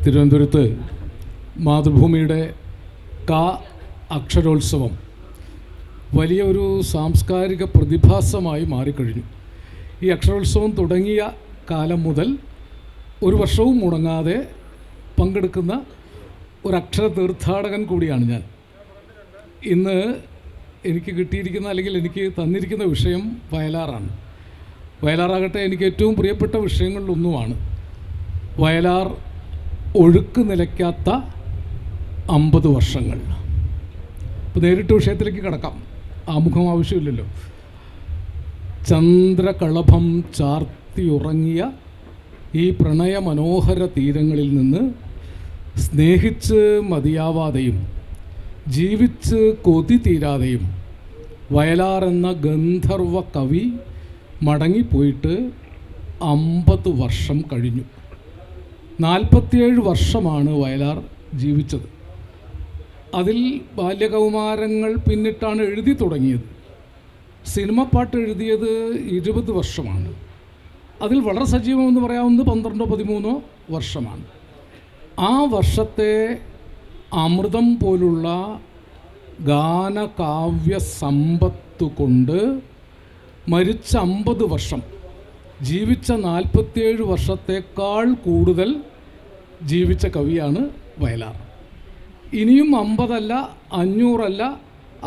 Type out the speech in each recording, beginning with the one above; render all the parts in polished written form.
തിരുവനന്തപുരത്ത് മാതൃഭൂമിയുടെ അക്ഷരോത്സവം വലിയ ഒരു സാംസ്കാരിക പ്രതിഭാസമായി മാറിക്കഴിഞ്ഞു. ഈ അക്ഷരോത്സവം തുടങ്ങിയ കാലം മുതൽ ഒരു വർഷവും മുടങ്ങാതെ പങ്കെടുക്കുന്ന ഒരു അക്ഷര തീർത്ഥാടകൻ കൂടിയാണ് ഞാൻ. ഇന്ന് എനിക്ക് കിട്ടിയിരിക്കുന്ന അല്ലെങ്കിൽ എനിക്ക് തന്നിരിക്കുന്ന വിഷയം വയലാറാണ്. വയലാറാകട്ടെ എനിക്ക് ഏറ്റവും പ്രിയപ്പെട്ട വിഷയങ്ങളിലൊന്നുമാണ്. വയലാർ ഒഴുക്ക് നിലയ്ക്കാത്ത 50 വർഷങ്ങൾ. ഇപ്പോൾ നേരിട്ട് വിഷയത്തിലേക്ക് കടക്കാം, ആമുഖം ആവശ്യമില്ലല്ലോ. ചന്ദ്രകളഭം ചാർത്തിയുറങ്ങിയ ഈ പ്രണയ മനോഹര തീരങ്ങളിൽ നിന്ന് സ്നേഹിച്ച് മതിയാവാതെയും ജീവിച്ച് കൊതി തീരാതെയും വയലാർ എന്ന ഗന്ധർവ കവി മടങ്ങിപ്പോയിട്ട് 50 വർഷം കഴിഞ്ഞു. 47 വർഷമാണ് വയലാർ ജീവിച്ചത്. അതിൽ ബാല്യകൗമാരങ്ങൾ പിന്നിട്ടാണ് എഴുതി തുടങ്ങിയത്. സിനിമ പാട്ട് എഴുതിയത് 20 വർഷമാണ്. അതിൽ വളരെ സജീവമെന്ന് പറയാവുന്നത് 12-13 വർഷമാണ്. ആ വർഷത്തെ അമൃതം പോലുള്ള ഗാനകാവ്യ സമ്പത്ത് കൊണ്ട് മരിച്ച 50 വർഷം ജീവിച്ച 47 വർഷത്തേക്കാൾ കൂടുതൽ ജീവിച്ച കവിയാണ് വയലാർ. ഇനിയും 50 അല്ല, 500 അല്ല,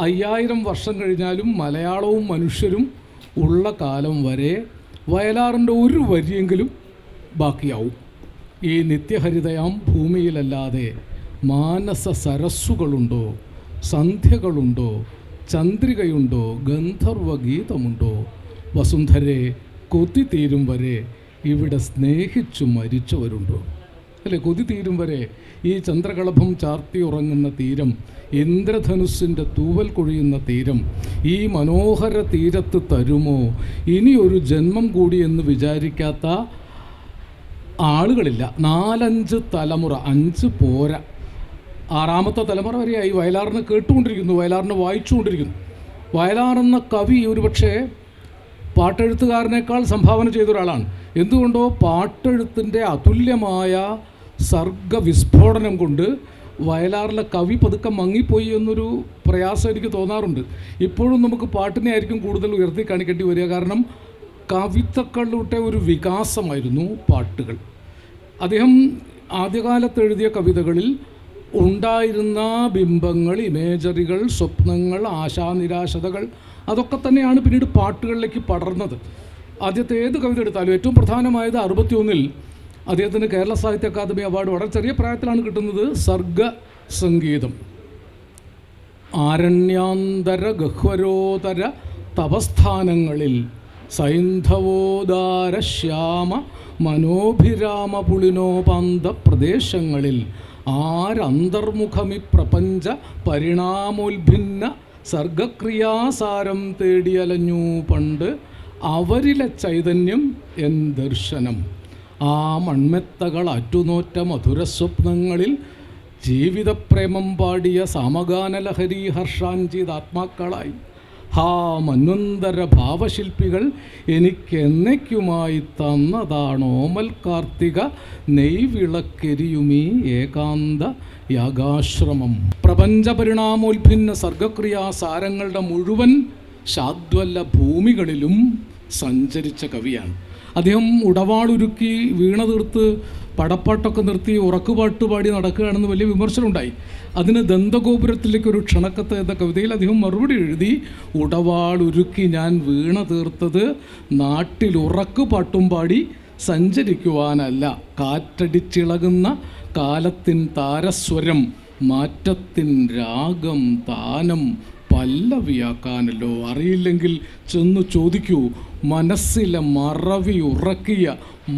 5000 വർഷം കഴിഞ്ഞാലും മലയാളവും മനുഷ്യരും ഉള്ള കാലം വരെ വയലാറിൻ്റെ ഒരു വരിയെങ്കിലും ബാക്കിയാവും. ഈ നിത്യഹരിതയാം ഭൂമിയിലല്ലാതെ മാനസ സരസ്സുകളുണ്ടോ, സന്ധ്യകളുണ്ടോ, ചന്ദ്രികയുണ്ടോ, ഗന്ധർവഗീതമുണ്ടോ, വസുന്ധരെ കൊതി തീരും വരെ ഇവിടെ സ്നേഹിച്ചു മരിച്ചവരുണ്ടോ? അല്ലേ, കൊതി തീരും വരെ ഈ ചന്ദ്രകളഭം ചാർത്തി ഉറങ്ങുന്ന തീരം, ഇന്ദ്രധനുസ്സിൻ്റെ തൂവൽ കൊഴിയുന്ന തീരം, ഈ മനോഹര തീരത്ത് തരുമോ ഇനിയൊരു ജന്മം കൂടി എന്ന് വിചാരിക്കാത്ത ആളുകളില്ല. 4-5 തലമുറ, 5 പോരാ, 6ാമത്തെ തലമുറ വരെയായി വയലാറിനെ കേട്ടുകൊണ്ടിരിക്കുന്നു, വയലാറിനെ വായിച്ചുകൊണ്ടിരിക്കുന്നു. വയലാർ എന്ന കവി ഒരുപക്ഷെ പാട്ടെഴുത്തുകാരനേക്കാൾ സംഭാവന ചെയ്ത ഒരാളാണ്. എന്തുകൊണ്ടോ പാട്ടെഴുത്തിൻ്റെ അതുല്യമായ സർഗവിസ്ഫോടനം കൊണ്ട് വയലാറിലെ കവി പതുക്കെ മങ്ങിപ്പോയി എന്നൊരു പ്രയാസം എനിക്ക് തോന്നാറുണ്ട്. ഇപ്പോഴും നമുക്ക് പാട്ടിനെ ആയിരിക്കും കൂടുതൽ ഉയർത്തി കാണിക്കേണ്ടി വരിക. കാരണം കവിതകളുടെ ഒരു വികാസമായിരുന്നു പാട്ടുകൾ. അദ്ദേഹം ആദ്യകാലത്ത് എഴുതിയ കവിതകളിൽ ഉണ്ടായിരുന്ന ബിംബങ്ങൾ, ഇമേജറികൾ, സ്വപ്നങ്ങൾ, ആശാനിരാശതകൾ, അതൊക്കെ തന്നെയാണ് പിന്നീട് പാട്ടുകളിലേക്ക് പടർന്നത്. ആദ്യത്തെ ഏത് കവിത എടുത്താലും ഏറ്റവും പ്രധാനമായത് 61-ൽ അദ്ദേഹത്തിന് കേരള സാഹിത്യ അക്കാദമി അവാർഡ് വളരെ ചെറിയ പ്രായത്തിലാണ് കിട്ടുന്നത്. സർഗ സംഗീതം. ആരണ്യാന്തര ഗഹ്വരോതര തപസ്ഥാനങ്ങളിൽ സൈന്ധവോദാര ശ്യാമ മനോഭിരാമ പുളിനോപാന്ത പ്രദേശങ്ങളിൽ ആരന്തർമുഖമി പ്രപഞ്ച പരിണാമോത്ഭിന്ന സർഗക്രിയാസാരം തേടിയലഞ്ഞു പണ്ട് അവരിലെ ചൈതന്യം എൻ ദർശനം. ആ മൺമെത്തകൾ അറ്റുനോറ്റ മധുരസ്വപ്നങ്ങളിൽ ജീവിതപ്രേമം പാടിയ സാമഗാനലഹരി ഹർഷാഞ്ചിതാത്മാക്കളായി ഹാ മന്വന്തര ഭാവശില്പികൾ എനിക്കെന്നയ്ക്കുമായി തന്നതാണോമൽ കാർത്തിക നെയ്വിളക്കെരിയുമീ ഏകാന്ത യാഗാശ്രമം. പ്രപഞ്ചപരിണാമോത്ഭിന്ന സർഗക്രിയാസാരങ്ങളുടെ മുഴുവൻ ശാദ്വല്ല ഭൂമികളിലും സഞ്ചരിച്ച കവിയാണ് അദ്ദേഹം. ഉടവാളുരുക്കി വീണ തീർത്ത് പടപ്പാട്ടൊക്കെ നിർത്തി ഉറക്കുപാട്ട് പാടി നടക്കുകയാണെന്ന് വലിയ വിമർശനമുണ്ടായി. അതിന് ദന്തഗോപുരത്തിലേക്കൊരു ക്ഷണക്കത്ത് എന്ന കവിതയിൽ അദ്ദേഹം മറുപടി എഴുതി, ഉടവാളുരുക്കി ഞാൻ വീണ തീർത്തത് നാട്ടിൽ ഉറക്കുപാട്ടും പാടി സഞ്ചരിക്കുവാനല്ല, കാറ്റടിച്ചിളകുന്ന കാലത്തിൻ താരസ്വരം മാറ്റത്തിൻ രാഗം താനം പല്ലവിയാക്കാനല്ലോ. അറിയില്ലെങ്കിൽ ചെന്നു ചോദിക്കൂ, മനസ്സിലെ മറവി ഉറക്കിയ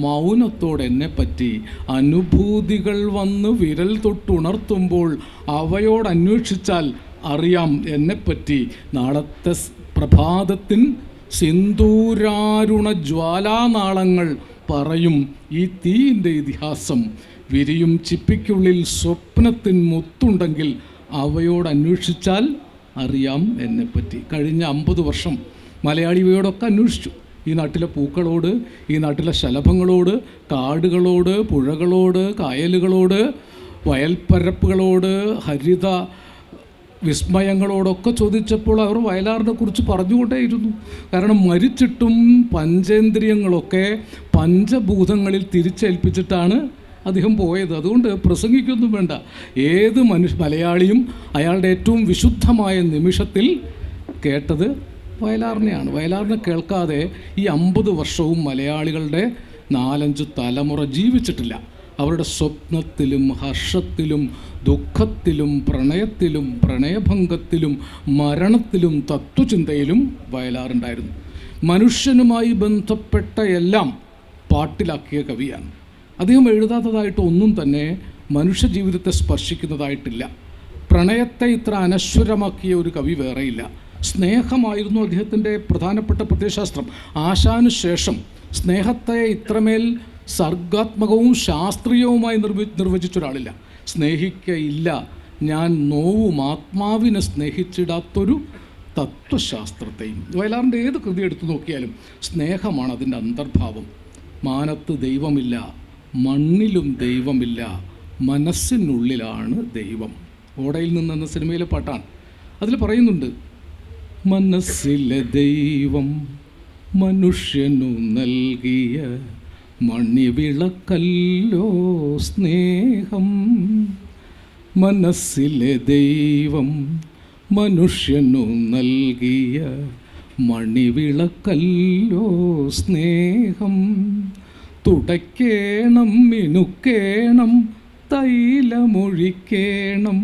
മൗനത്തോടെന്നെപ്പറ്റി അനുഭൂതികൾ വന്ന് വിരൽ തൊട്ടുണർത്തുമ്പോൾ അവയോടന്വേഷിച്ചാൽ അറിയാം എന്നെപ്പറ്റി. നാളത്തെ പ്രഭാതത്തിൻ സിന്ദൂരാരുണ ജ്വാലാനാളങ്ങൾ പറയും ഈ തീയിൻ്റെ ഇതിഹാസം. വിരിയും ചിപ്പിക്കുള്ളിൽ സ്വപ്നത്തിൻ മുത്തുണ്ടെങ്കിൽ അവയോടന്വേഷിച്ചാൽ അറിയാം എന്നെപ്പറ്റി. കഴിഞ്ഞ 50 വർഷം മലയാളി ഇവയോടൊക്കെ അന്വേഷിച്ചു. ഈ നാട്ടിലെ പൂക്കളോട്, ഈ നാട്ടിലെ ശലഭങ്ങളോട്, കാടുകളോട്, പുഴകളോട്, കായലുകളോട്, വയൽപ്പരപ്പുകളോട്, ഹരിത വിസ്മയങ്ങളോടൊക്കെ ചോദിച്ചപ്പോൾ അവർ വയലാറിനെ കുറിച്ച് പറഞ്ഞുകൊണ്ടേയിരുന്നു. കാരണം മരിച്ചിട്ടും പഞ്ചേന്ദ്രിയങ്ങളൊക്കെ പഞ്ചഭൂതങ്ങളിൽ തിരിച്ചേൽപ്പിച്ചിട്ടാണ് അദ്ദേഹം പോയത്. അതുകൊണ്ട് പ്രസംഗിക്കൊന്നും വേണ്ട. ഏത് മലയാളിയും അയാളുടെ ഏറ്റവും വിശുദ്ധമായ നിമിഷത്തിൽ കേട്ടത് വയലാറിനെയാണ്. വയലാറിനെ കേൾക്കാതെ ഈ 50 വർഷവും മലയാളികളുടെ 4-5 തലമുറ ജീവിച്ചിട്ടില്ല. അവരുടെ സ്വപ്നത്തിലും ഹർഷത്തിലും ദുഃഖത്തിലും പ്രണയത്തിലും പ്രണയഭംഗത്തിലും മരണത്തിലും തത്വചിന്തയിലും വയലാറുണ്ടായിരുന്നു. മനുഷ്യനുമായി ബന്ധപ്പെട്ട എല്ലാം പാട്ടിലാക്കിയ കവിയാണ്. അദ്ദേഹം എഴുതാത്തതായിട്ട് ഒന്നും തന്നെ മനുഷ്യജീവിതത്തെ സ്പർശിക്കുന്നതായിട്ടില്ല. പ്രണയത്തെ ഇത്ര അനശ്വരമാക്കിയ ഒരു കവി വേറെയില്ല. സ്നേഹമായിരുന്നു അദ്ദേഹത്തിൻ്റെ പ്രധാനപ്പെട്ട പ്രത്യയശാസ്ത്രം. ആശാനു ശേഷം സ്നേഹത്തെ ഇത്രമേൽ സർഗാത്മകവും ശാസ്ത്രീയവുമായി നിർവചിച്ചൊരാളില്ല. സ്നേഹിക്കയില്ല ഞാൻ നോവും ആത്മാവിനെ സ്നേഹിച്ചിടാത്തൊരു തത്വശാസ്ത്രത്തെയും. വയലാറിൻ്റെ ഏത് കൃതി എടുത്തു നോക്കിയാലും സ്നേഹമാണ് അതിൻ്റെ അന്തർഭാവം. മാനത്ത് ദൈവമില്ല, മണ്ണിലും ദൈവമില്ല, മനസ്സിനുള്ളിലാണ് ദൈവം. ഓടയിൽ നിന്നെന്ന സിനിമയിലെ പാട്ടാണ്. അതിൽ പറയുന്നുണ്ട്, മനസ്സിലെ ദൈവം മനുഷ്യനു നൽകിയ മണിവിളക്കല്ലോ സ്നേഹം. മനസ്സിലെ ദൈവം മനുഷ്യനു നൽകിയ മണിവിളക്കല്ലോ സ്നേഹം. തുടയ്ക്കേണം, മിനുക്കേണം, തൈലമൊഴിക്കേണം,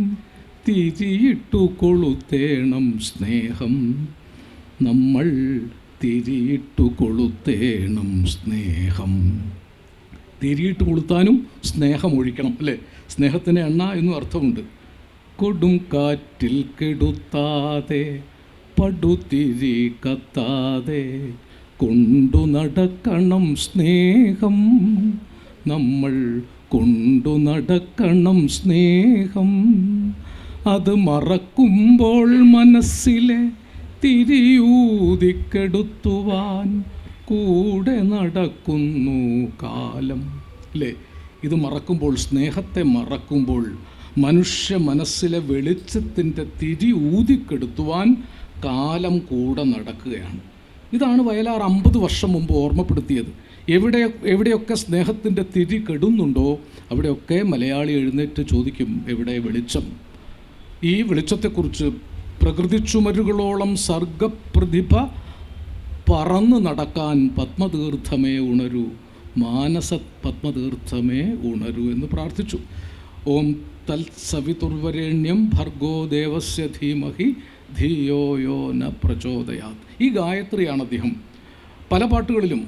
തിരിയിട്ടു കൊളുത്തേണം സ്നേഹം. നമ്മൾ തിരിയിട്ടു കൊളുത്തേണം സ്നേഹം. തിരിയിട്ട് കൊളുത്താനും സ്നേഹം ഒഴിക്കണം, അല്ലേ? സ്നേഹത്തിന് എണ്ണ എന്നും അർത്ഥമുണ്ട്. കൊടും കാറ്റിൽ കെടുത്താതെ പടുതിരി കത്താതെ കൊണ്ടു നടക്കണം സ്നേഹം. നമ്മൾ കൊണ്ടു നടക്കണം സ്നേഹം. അത് മറക്കുമ്പോൾ മനസ്സിലെ തിരിയൂതിക്കെടുത്തുവാൻ കൂടെ നടക്കുന്നു കാലം, അല്ലേ? ഇത് മറക്കുമ്പോൾ, സ്നേഹത്തെ മറക്കുമ്പോൾ മനുഷ്യ മനസ്സിലെ വെളിച്ചത്തിൻ്റെ തിരി ഊതിക്കെടുത്തുവാൻ കാലം കൂടെ നടക്കുകയാണ്. ഇതാണ് വയലാർ 50 വർഷം മുമ്പ് ഓർമ്മപ്പെടുത്തിയത്. എവിടെയൊക്കെ സ്നേഹത്തിൻ്റെ തിരി കെടുന്നുണ്ടോ അവിടെയൊക്കെ മലയാളി എഴുന്നേറ്റ് ചോദിക്കും, എവിടെ വെളിച്ചം? ഈ വെളിച്ചത്തെക്കുറിച്ച് പ്രകൃതി ചുമരുകളോളം സർഗപ്രതിഭ പറന്നു നടക്കാൻ പത്മതീർത്ഥമേ ഉണരൂ, മാനസ പത്മതീർത്ഥമേ ഉണരൂ എന്ന് പ്രാർത്ഥിച്ചു. ഓം തത്സവിതുർവരേണ്യം ഭർഗോ ദേവസ്യ ധീമഹി ധിയോ യോ ന പ്രചോദയാത്. ഈ ഗായത്രിയാണ് അദ്ദേഹം പല പാട്ടുകളിലും.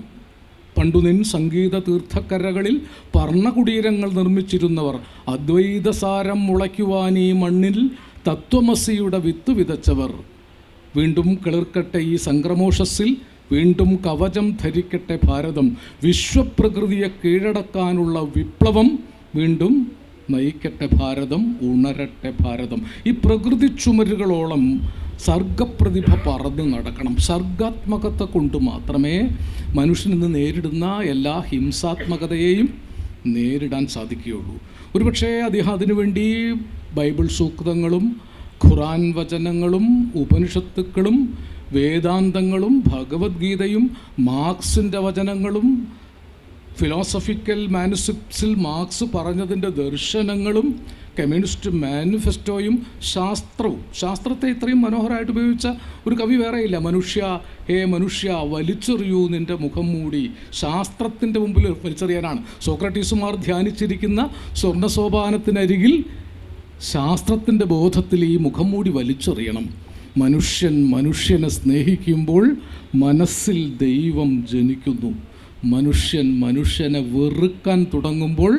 പണ്ടുനിൻ സംഗീത തീർത്ഥക്കരകളിൽ പർണകുടീരങ്ങൾ നിർമ്മിച്ചിരുന്നവർ, അദ്വൈതസാരം മുളയ്ക്കുവാൻ ഈ മണ്ണിൽ തത്വമസിയുടെ വിത്ത് വിതച്ചവർ. വീണ്ടും കിളിർക്കട്ടെ ഈ സംക്രമോഷസ്സിൽ, വീണ്ടും കവചം ധരിക്കട്ടെ ഭാരതം. വിശ്വപ്രകൃതിയെ കീഴടക്കാനുള്ള വിപ്ലവം വീണ്ടും നയിക്കട്ടെ ഭാരതം, ഉണരട്ടെ ഭാരതം. ഈ പ്രകൃതി ചുമരുകളോളം സർഗപ്രതിഭ പറന്ന് നടക്കണം. സർഗാത്മകത കൊണ്ട് മാത്രമേ മനുഷ്യനിന്ന് നേരിടുന്ന എല്ലാ ഹിംസാത്മകതയെയും നേരിടാൻ സാധിക്കുകയുള്ളൂ. ഒരുപക്ഷേ അദ്ദേഹം അതിനുവേണ്ടി ബൈബിൾ സൂക്തങ്ങളും ഖുറാൻ വചനങ്ങളും ഉപനിഷത്തുക്കളും വേദാന്തങ്ങളും ഭഗവത്ഗീതയും മാർക്സിൻ്റെ വചനങ്ങളും ഫിലോസഫിക്കൽ മാനുസ്ക്രിപ്റ്റ്സിൽ മാർക്സ് പറഞ്ഞതിൻ്റെ ദർശനങ്ങളും കമ്മ്യൂണിസ്റ്റ് മാനിഫെസ്റ്റോയും ശാസ്ത്രത്തെ ഇത്രയും മനോഹരമായിട്ട് ഉപയോഗിച്ച ഒരു കവി വേറെയില്ല. മനുഷ്യ, ഹേ മനുഷ്യ, വലിച്ചെറിയൂ നിൻ്റെ മുഖം മൂടി. ശാസ്ത്രത്തിൻ്റെ മുമ്പിൽ വലിച്ചെറിയാനാണ് സോക്രട്ടീസുമാർ ധ്യാനിച്ചിരിക്കുന്ന സ്വർണ്ണസോപാനത്തിനരികിൽ ശാസ്ത്രത്തിൻ്റെ ബോധത്തിൽ ഈ മുഖം മൂടി വലിച്ചെറിയണം. മനുഷ്യനെ സ്നേഹിക്കുമ്പോൾ മനസ്സിൽ ദൈവം ജനിക്കുന്നു. മനുഷ്യനെ വെറുക്കാൻ തുടങ്ങുമ്പോൾ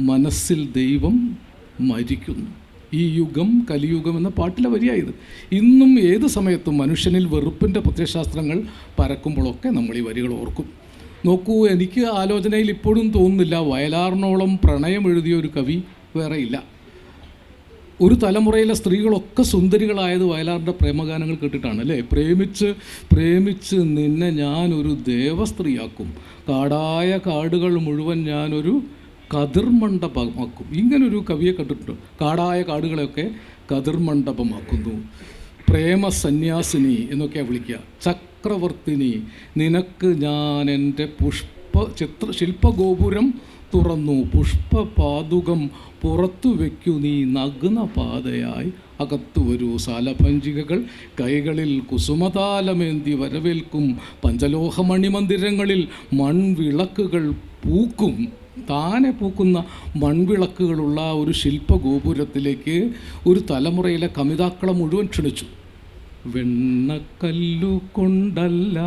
മനസ്സിൽ ദൈവം മരിക്കുന്നു. ഈ യുഗം കലിയുഗം എന്ന പാട്ടിലെ വരിയായത്. ഇന്നും ഏത് സമയത്തും മനുഷ്യനിൽ വെറുപ്പിൻ്റെ പ്രത്യയശാസ്ത്രങ്ങൾ പരക്കുമ്പോഴൊക്കെ നമ്മൾ ഈ വരികൾ ഓർക്കും. നോക്കൂ, എനിക്ക് ആലോചനയിൽ ഇപ്പോഴും തോന്നുന്നില്ല വയലാറിനോളം പ്രണയം എഴുതിയ ഒരു കവി വേറെയില്ല. ഒരു തലമുറയിലെ സ്ത്രീകളൊക്കെ സുന്ദരികളായത് വയലാറിൻ്റെ പ്രേമഗാനങ്ങൾ കേട്ടിട്ടാണ് അല്ലേ? പ്രേമിച്ച് പ്രേമിച്ച് നിന്നെ ഞാനൊരു ദേവസ്ത്രീയാക്കും, കാടായ കാടുകൾ മുഴുവൻ ഞാനൊരു കതിർമണ്ഡപമാക്കും. ഇങ്ങനൊരു കവിയെ കണ്ടിട്ടുണ്ട്. കാടായ കാടുകളെയൊക്കെ കതിർമണ്ഡപമാക്കുന്നു. പ്രേമ സന്യാസിനി എന്നൊക്കെയാണ് വിളിക്കുക. ചക്രവർത്തിനി, നിനക്ക് ഞാൻ എൻ്റെ ശില്പഗോപുരം തുറന്നു, പുഷ്പപാതുകം പുറത്തു വയ്ക്കൂ, നീ നഗ്ന പാതയായി അകത്തു വരൂ. സാലഭഞ്ജികകൾ കൈകളിൽ കുസുമതാലമേന്തി വരവേൽക്കും, പഞ്ചലോഹമണിമന്ദിരങ്ങളിൽ മൺവിളക്കുകൾ പൂക്കും. താനെ പൂക്കുന്ന മൺവിളക്കുകളുള്ള ഒരു ശില്പഗോപുരത്തിലേക്ക് ഒരു തലമുറയിലെ കമിതാക്കളെ മുഴുവൻ ക്ഷണിച്ചു. വെണ്ണക്കല്ലു കൊണ്ടല്ല,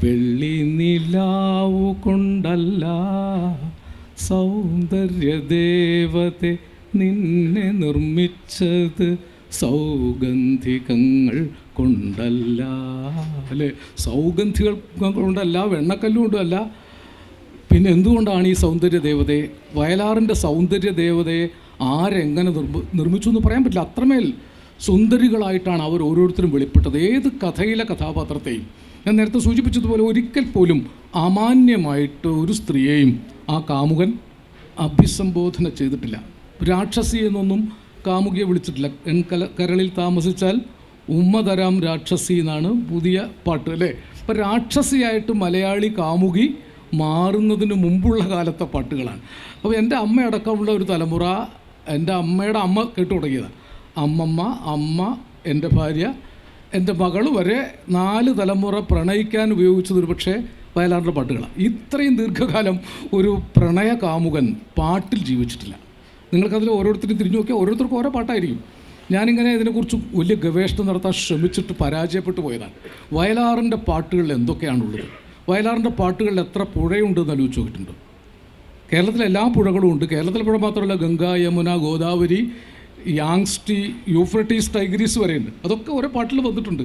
വെള്ളി നിലാവു കൊണ്ടല്ല, സൗന്ദര്യദേവതെ നിന്നെ നിർമ്മിച്ചത് സൗഗന്ധികങ്ങൾ കൊണ്ടല്ല. അല്ലേ? സൗഗന്ധികൾ കൊണ്ടല്ല, വെണ്ണക്കല്ല് കൊണ്ടല്ല. പിന്നെ എന്തുകൊണ്ടാണ് ഈ സൗന്ദര്യദേവതയെ, വയലാറിൻ്റെ സൗന്ദര്യദേവതയെ ആരെങ്ങനെ നിർമ്മിച്ചു എന്ന് പറയാൻ പറ്റില്ല. അത്രമേൽ സുന്ദരികളായിട്ടാണ് അവർ ഓരോരുത്തരും വെളിപ്പെട്ടത്. ഏത് കഥയിലെ കഥാപാത്രത്തെയും ഞാൻ നേരത്തെ സൂചിപ്പിച്ചതുപോലെ ഒരിക്കൽ പോലും അമാന്യമായിട്ട് ഒരു സ്ത്രീയെയും ആ കാമുകൻ അഭിസംബോധന ചെയ്തിട്ടില്ല. രാക്ഷസി എന്നൊന്നും കാമുകിയെ വിളിച്ചിട്ടില്ല. കരളിൽ താമസിച്ചാൽ ഉമ്മ തരാം രാക്ഷസി എന്നാണ് പുതിയ പാട്ട് അല്ലേ? അപ്പം രാക്ഷസിയായിട്ട് മലയാളി കാമുകി മാറുന്നതിന് മുമ്പുള്ള കാലത്തെ പാട്ടുകളാണ്. അപ്പോൾ എൻ്റെ അമ്മയടക്കമുള്ള ഒരു തലമുറ എൻ്റെ അമ്മയുടെ അമ്മ കേട്ടു തുടങ്ങിയതാണ്. അമ്മമ്മ, അമ്മ, എൻ്റെ ഭാര്യ, എൻ്റെ മകൾ വരെ 4 തലമുറ പ്രണയിക്കാൻ ഉപയോഗിച്ചത് ഒരു പക്ഷേ വയലാറിൻ്റെ പാട്ടുകളാണ്. ഇത്രയും ദീർഘകാലം ഒരു പ്രണയ കാമുകൻ പാട്ടിൽ ജീവിച്ചിട്ടില്ല. നിങ്ങൾക്കതിൽ ഓരോരുത്തരും തിരിഞ്ഞു നോക്കിയാൽ ഓരോരുത്തർക്കും ഓരോ പാട്ടായിരിക്കും. ഞാനിങ്ങനെ ഇതിനെക്കുറിച്ച് വലിയ ഗവേഷണം നടത്താൻ ശ്രമിച്ചിട്ട് പരാജയപ്പെട്ടു പോയതാണ്. വയലാറിൻ്റെ പാട്ടുകളിൽ എന്തൊക്കെയാണുള്ളത്? വയലാറിൻ്റെ പാട്ടുകളിൽ എത്ര പുഴയുണ്ടെന്ന് ആലോചിച്ച് നോക്കിയിട്ടുണ്ട്? കേരളത്തിലെ എല്ലാ പുഴകളും ഉണ്ട്. കേരളത്തിലെ പുഴ മാത്രമല്ല, ഗംഗ, യമുന, ഗോദാവരി, യാങ്സ്റ്റി, യൂഫ്രട്ടീസ്, ടൈഗ്രീസ് വരെയുണ്ട്. അതൊക്കെ ഓരോ പാട്ടിൽ വന്നിട്ടുണ്ട്.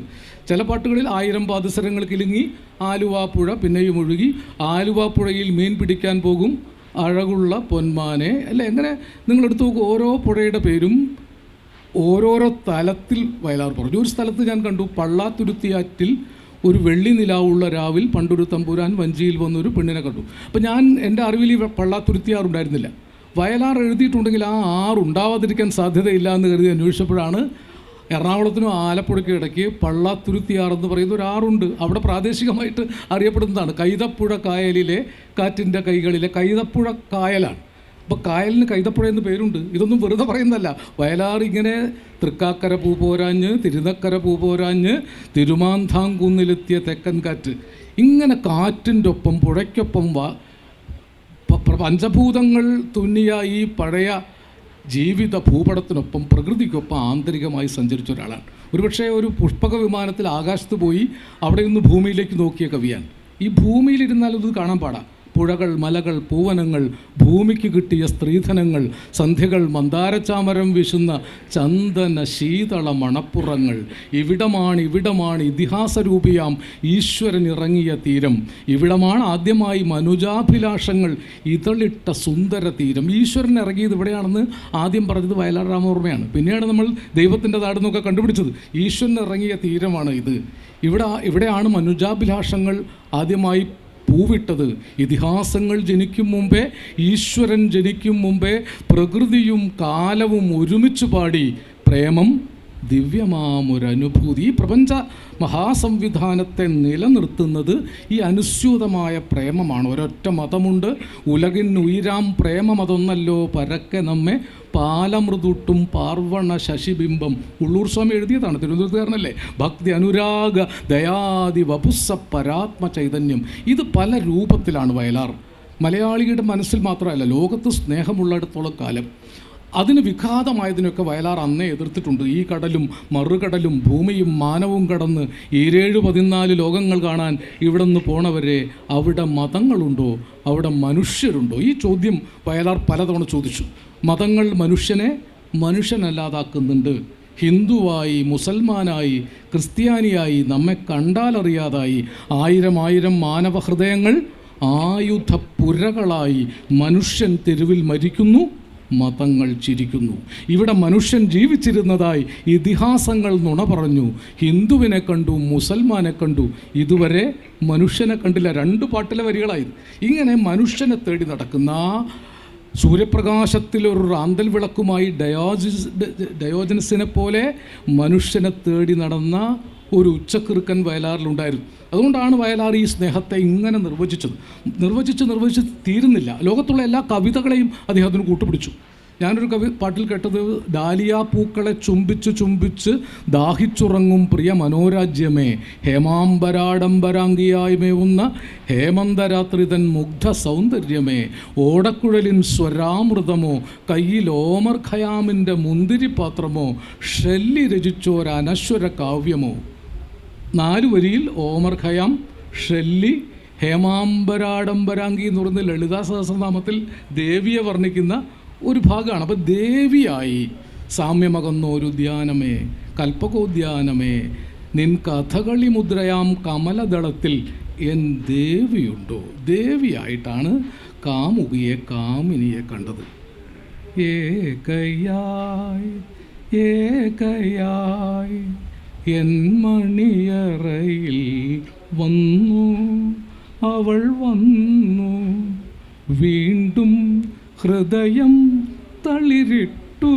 ചില പാട്ടുകളിൽ 1000 പാദസരങ്ങൾ കിലുങ്ങി ആലുവാപ്പുഴ പിന്നെയും ഒഴുകി, ആലുവാപ്പുഴയിൽ മീൻ പിടിക്കാൻ പോകും അഴകുള്ള പൊന്മാനെ അല്ലേ? എങ്ങനെ നിങ്ങളെടുത്ത് നോക്കും, ഓരോ പുഴയുടെ പേരും ഓരോരോ തലത്തിൽ വയലാർ പറഞ്ഞു. ഒരു സ്ഥലത്ത് ഞാൻ കണ്ടു, പള്ളാത്തുരുത്തിയാറ്റിൽ ഒരു വെള്ളി നിലാവുള്ള രാവിൽ പണ്ടൊരു തമ്പുരാൻ വഞ്ചിയിൽ വന്നൊരു പെണ്ണിനെ കണ്ടു. അപ്പം ഞാൻ എൻ്റെ അറിവിൽ ഈ പള്ളാത്തുരുത്തിയാറുണ്ടായിരുന്നില്ല. വയലാർ എഴുതിയിട്ടുണ്ടെങ്കിൽ ആ ആറുണ്ടാവാതിരിക്കാൻ സാധ്യതയില്ല എന്ന് കരുതി അന്വേഷിച്ചപ്പോഴാണ് എറണാകുളത്തിനും ആലപ്പുഴയ്ക്കും ഇടയ്ക്ക് പള്ളാത്തുരുത്തിയാറെന്ന് പറയുന്ന ഒരു ആറുണ്ട്. അവിടെ പ്രാദേശികമായിട്ട് അറിയപ്പെടുന്നതാണ്. കൈതപ്പുഴ കായലിലെ കാറ്റിൻ്റെ കൈകളിലെ കൈതപ്പുഴ കായലാണ്. അപ്പോൾ കായലിന് കൈതപ്പുഴ എന്ന് പേരുണ്ട്. ഇതൊന്നും വെറുതെ പറയുന്നതല്ല. വയലാർ ഇങ്ങനെ തൃക്കാക്കര പൂ പോരാഞ്ഞ്, തിരുനക്കര പൂ പോരാഞ്ഞ്, തിരുമാന്താംകുന്നിലെത്തിയ തെക്കൻ കാറ്റ്, ഇങ്ങനെ കാറ്റിൻ്റെ ഒപ്പം പുഴയ്ക്കൊപ്പം പഞ്ചഭൂതങ്ങൾ തുന്നിയ ഈ പഴയ ജീവിത ഭൂപടത്തിനൊപ്പം പ്രകൃതിക്കൊപ്പം ആന്തരികമായി സഞ്ചരിച്ച ഒരാളാണ്. ഒരുപക്ഷെ ഒരു പുഷ്പക വിമാനത്തിൽ ആകാശത്ത് പോയി അവിടെ നിന്ന് ഭൂമിയിലേക്ക് നോക്കിയ കവിയാണ്. ഈ ഭൂമിയിലിരുന്നാൽ ഇത് കാണാൻ പാടാം. പുഴകൾ, മലകൾ, പൂവനങ്ങൾ, ഭൂമിക്ക് കിട്ടിയ സ്ത്രീധനങ്ങൾ, സന്ധ്യകൾ, മന്ദാരച്ചാമരം വീശുന്ന ചന്ദന ശീതള മണപ്പുറങ്ങൾ. ഇവിടമാണ് ഇതിഹാസരൂപിയാം ഈശ്വരൻ ഇറങ്ങിയ തീരം. ഇവിടമാണ് ആദ്യമായി മനുജാഭിലാഷങ്ങൾ ഇതളിട്ട സുന്ദര തീരം. ഈശ്വരൻ ഇറങ്ങിയത് ഇവിടെയാണെന്ന് ആദ്യം പറഞ്ഞത് വയലാർ രാമവർമ്മയാണ്. പിന്നെയാണ് നമ്മൾ ദൈവത്തിൻ്റെ നാടെന്നൊക്കെ കണ്ടുപിടിച്ചത്. ഈശ്വരൻ ഇറങ്ങിയ തീരമാണ് ഇത്. ഇവിടെയാണ് മനുജാഭിലാഷങ്ങൾ ആദ്യമായി പൂവിട്ടത്. ഇതിഹാസങ്ങൾ ജനിക്കും മുമ്പേ, ഈശ്വരൻ ജനിക്കും മുമ്പേ പ്രകൃതിയും കാലവും ഒരുമിച്ച് പാടി പ്രേമം ദിവ്യമാമൊരനുഭൂതി. ഈ പ്രപഞ്ച മഹാസംവിധാനത്തെ നിലനിർത്തുന്നത് ഈ അനുസ്യൂതമായ പ്രേമമാണ്. ഒരൊറ്റ മതമുണ്ട്, ഉലകിനുയിരാം പ്രേമമതൊന്നല്ലോ പരക്കെ നമ്മെ പാലമൃദുട്ടും പാർവണ ശശിബിംബം. ഉള്ളൂർ സ്വാമി എഴുതിയതാണ്, തിരുവനന്തപുരത്തുകാരനല്ലേ. ഭക്തി, അനുരാഗ, ദയാദി, വപുസ്സ, പരാത്മ ചൈതന്യം. ഇത് പല രൂപത്തിലാണ് വയലാർ. മലയാളിയുടെ മനസ്സിൽ മാത്രമല്ല, ലോകത്ത് സ്നേഹമുള്ളിടത്തോളം കാലം അതിന് വിഘാതമായതിനൊക്കെ വയലാർ അന്നേ എതിർത്തിട്ടുണ്ട്. ഈ കടലും മറുകടലും ഭൂമിയും മാനവും കടന്ന് 14 ലോകങ്ങൾ കാണാൻ ഇവിടെ നിന്ന് പോണവരെ അവിടെ മതങ്ങളുണ്ടോ, അവിടെ മനുഷ്യരുണ്ടോ? ഈ ചോദ്യം വയലാർ പലതവണ ചോദിച്ചു. മതങ്ങൾ മനുഷ്യനെ മനുഷ്യനല്ലാതാക്കുന്നുണ്ട്. ഹിന്ദുവായി, മുസൽമാനായി, ക്രിസ്ത്യാനിയായി, നമ്മെ കണ്ടാലറിയാതായി 1000 മാനവഹൃദയങ്ങൾ ആയുധപ്പുരകളായി മനുഷ്യൻ തെരുവിൽ മരിക്കുന്നു. മതങ്ങൾ ചിരിക്കുന്നു. ഇവിടെ മനുഷ്യൻ ജീവിച്ചിരുന്നതായി ഇതിഹാസങ്ങൾ നുണ പറഞ്ഞു. ഹിന്ദുവിനെ കണ്ടു, മുസൽമാനെ കണ്ടു, ഇതുവരെ മനുഷ്യനെ കണ്ടില്ല. 2 പാട്ടിലെ വരികളായി. ഇങ്ങനെ മനുഷ്യനെ തേടി നടക്കുന്ന സൂര്യപ്രകാശത്തിലൊരു റാന്തൽ വിളക്കുമായി ഡയോജനസിനെ പോലെ മനുഷ്യനെ തേടി നടന്ന ഒരു ഉച്ചക്കിറുക്കൻ വയലാറിലുണ്ടായിരുന്നു. അതുകൊണ്ടാണ് വയലാർ ഈ സ്നേഹത്തെ ഇങ്ങനെ നിർവചിച്ച് തീരുന്നില്ല. ലോകത്തുള്ള എല്ലാ കവിതകളെയും അദ്ദേഹത്തിന് കൂട്ടുപിടിച്ചു. ഞാനൊരു പാട്ടിൽ കേട്ടത്, ഡാലിയ പൂക്കളെ ചുംബിച്ച് ദാഹിച്ചുറങ്ങും പ്രിയ മനോരാജ്യമേ, ഹേമാംബരാഡംബരാംഗിയായി മേവുന്ന ഹേമന്തരാത്രിതൻ മുഗ്ധ സൗന്ദര്യമേ, ഓടക്കുഴലിൻ സ്വരാമൃതമോ കയ്യിൽ ഓമർ ഖയാമിൻ്റെ മുന്തിരിപാത്രമോ, ഷെല്ലി രചിച്ചോരനശ്വര കാവ്യമോ. 4 വരിയിൽ ഓമർ ഖയാം, ഷെല്ലി, ഹേമാംബരാഡംബരാംഗി എന്ന് പറയുന്ന ലളിതാ സഹസ്രനാമത്തിൽ ദേവിയെ വർണ്ണിക്കുന്ന ഒരു ഭാഗമാണ്. അപ്പോൾ ദേവിയായി സാമ്യമകന്നൊരു ധ്യാനമേ, കൽപ്പകോദ്യാനമേ, നിൻ കഥകളി മുദ്രയാം കമലദളത്തിൽ എൻ ദേവിയുണ്ടോ. ദേവിയായിട്ടാണ് കാമിനിയെ കണ്ടത്. ഏകയായി എൻ മണിയറയിൽ അവൾ വന്നു വീണ്ടും ഹൃദയം തളിരിട്ടു,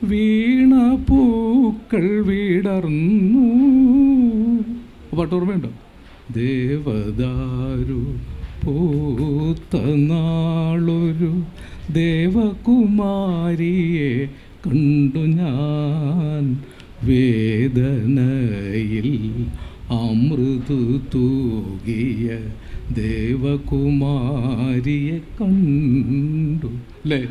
വീണ പൂക്കൾ വിടർന്നു. പാട്ടോർമ്മയുണ്ടോ? ദേവദാരു പൂത്ത നാളൊരു ദേവകുമാരിയെ കണ്ടു ഞാൻ, വേദനയിൽ അമൃതു തൂകിയ ദേവകുമാരിയെ കണ്ടു. അല്ലേ?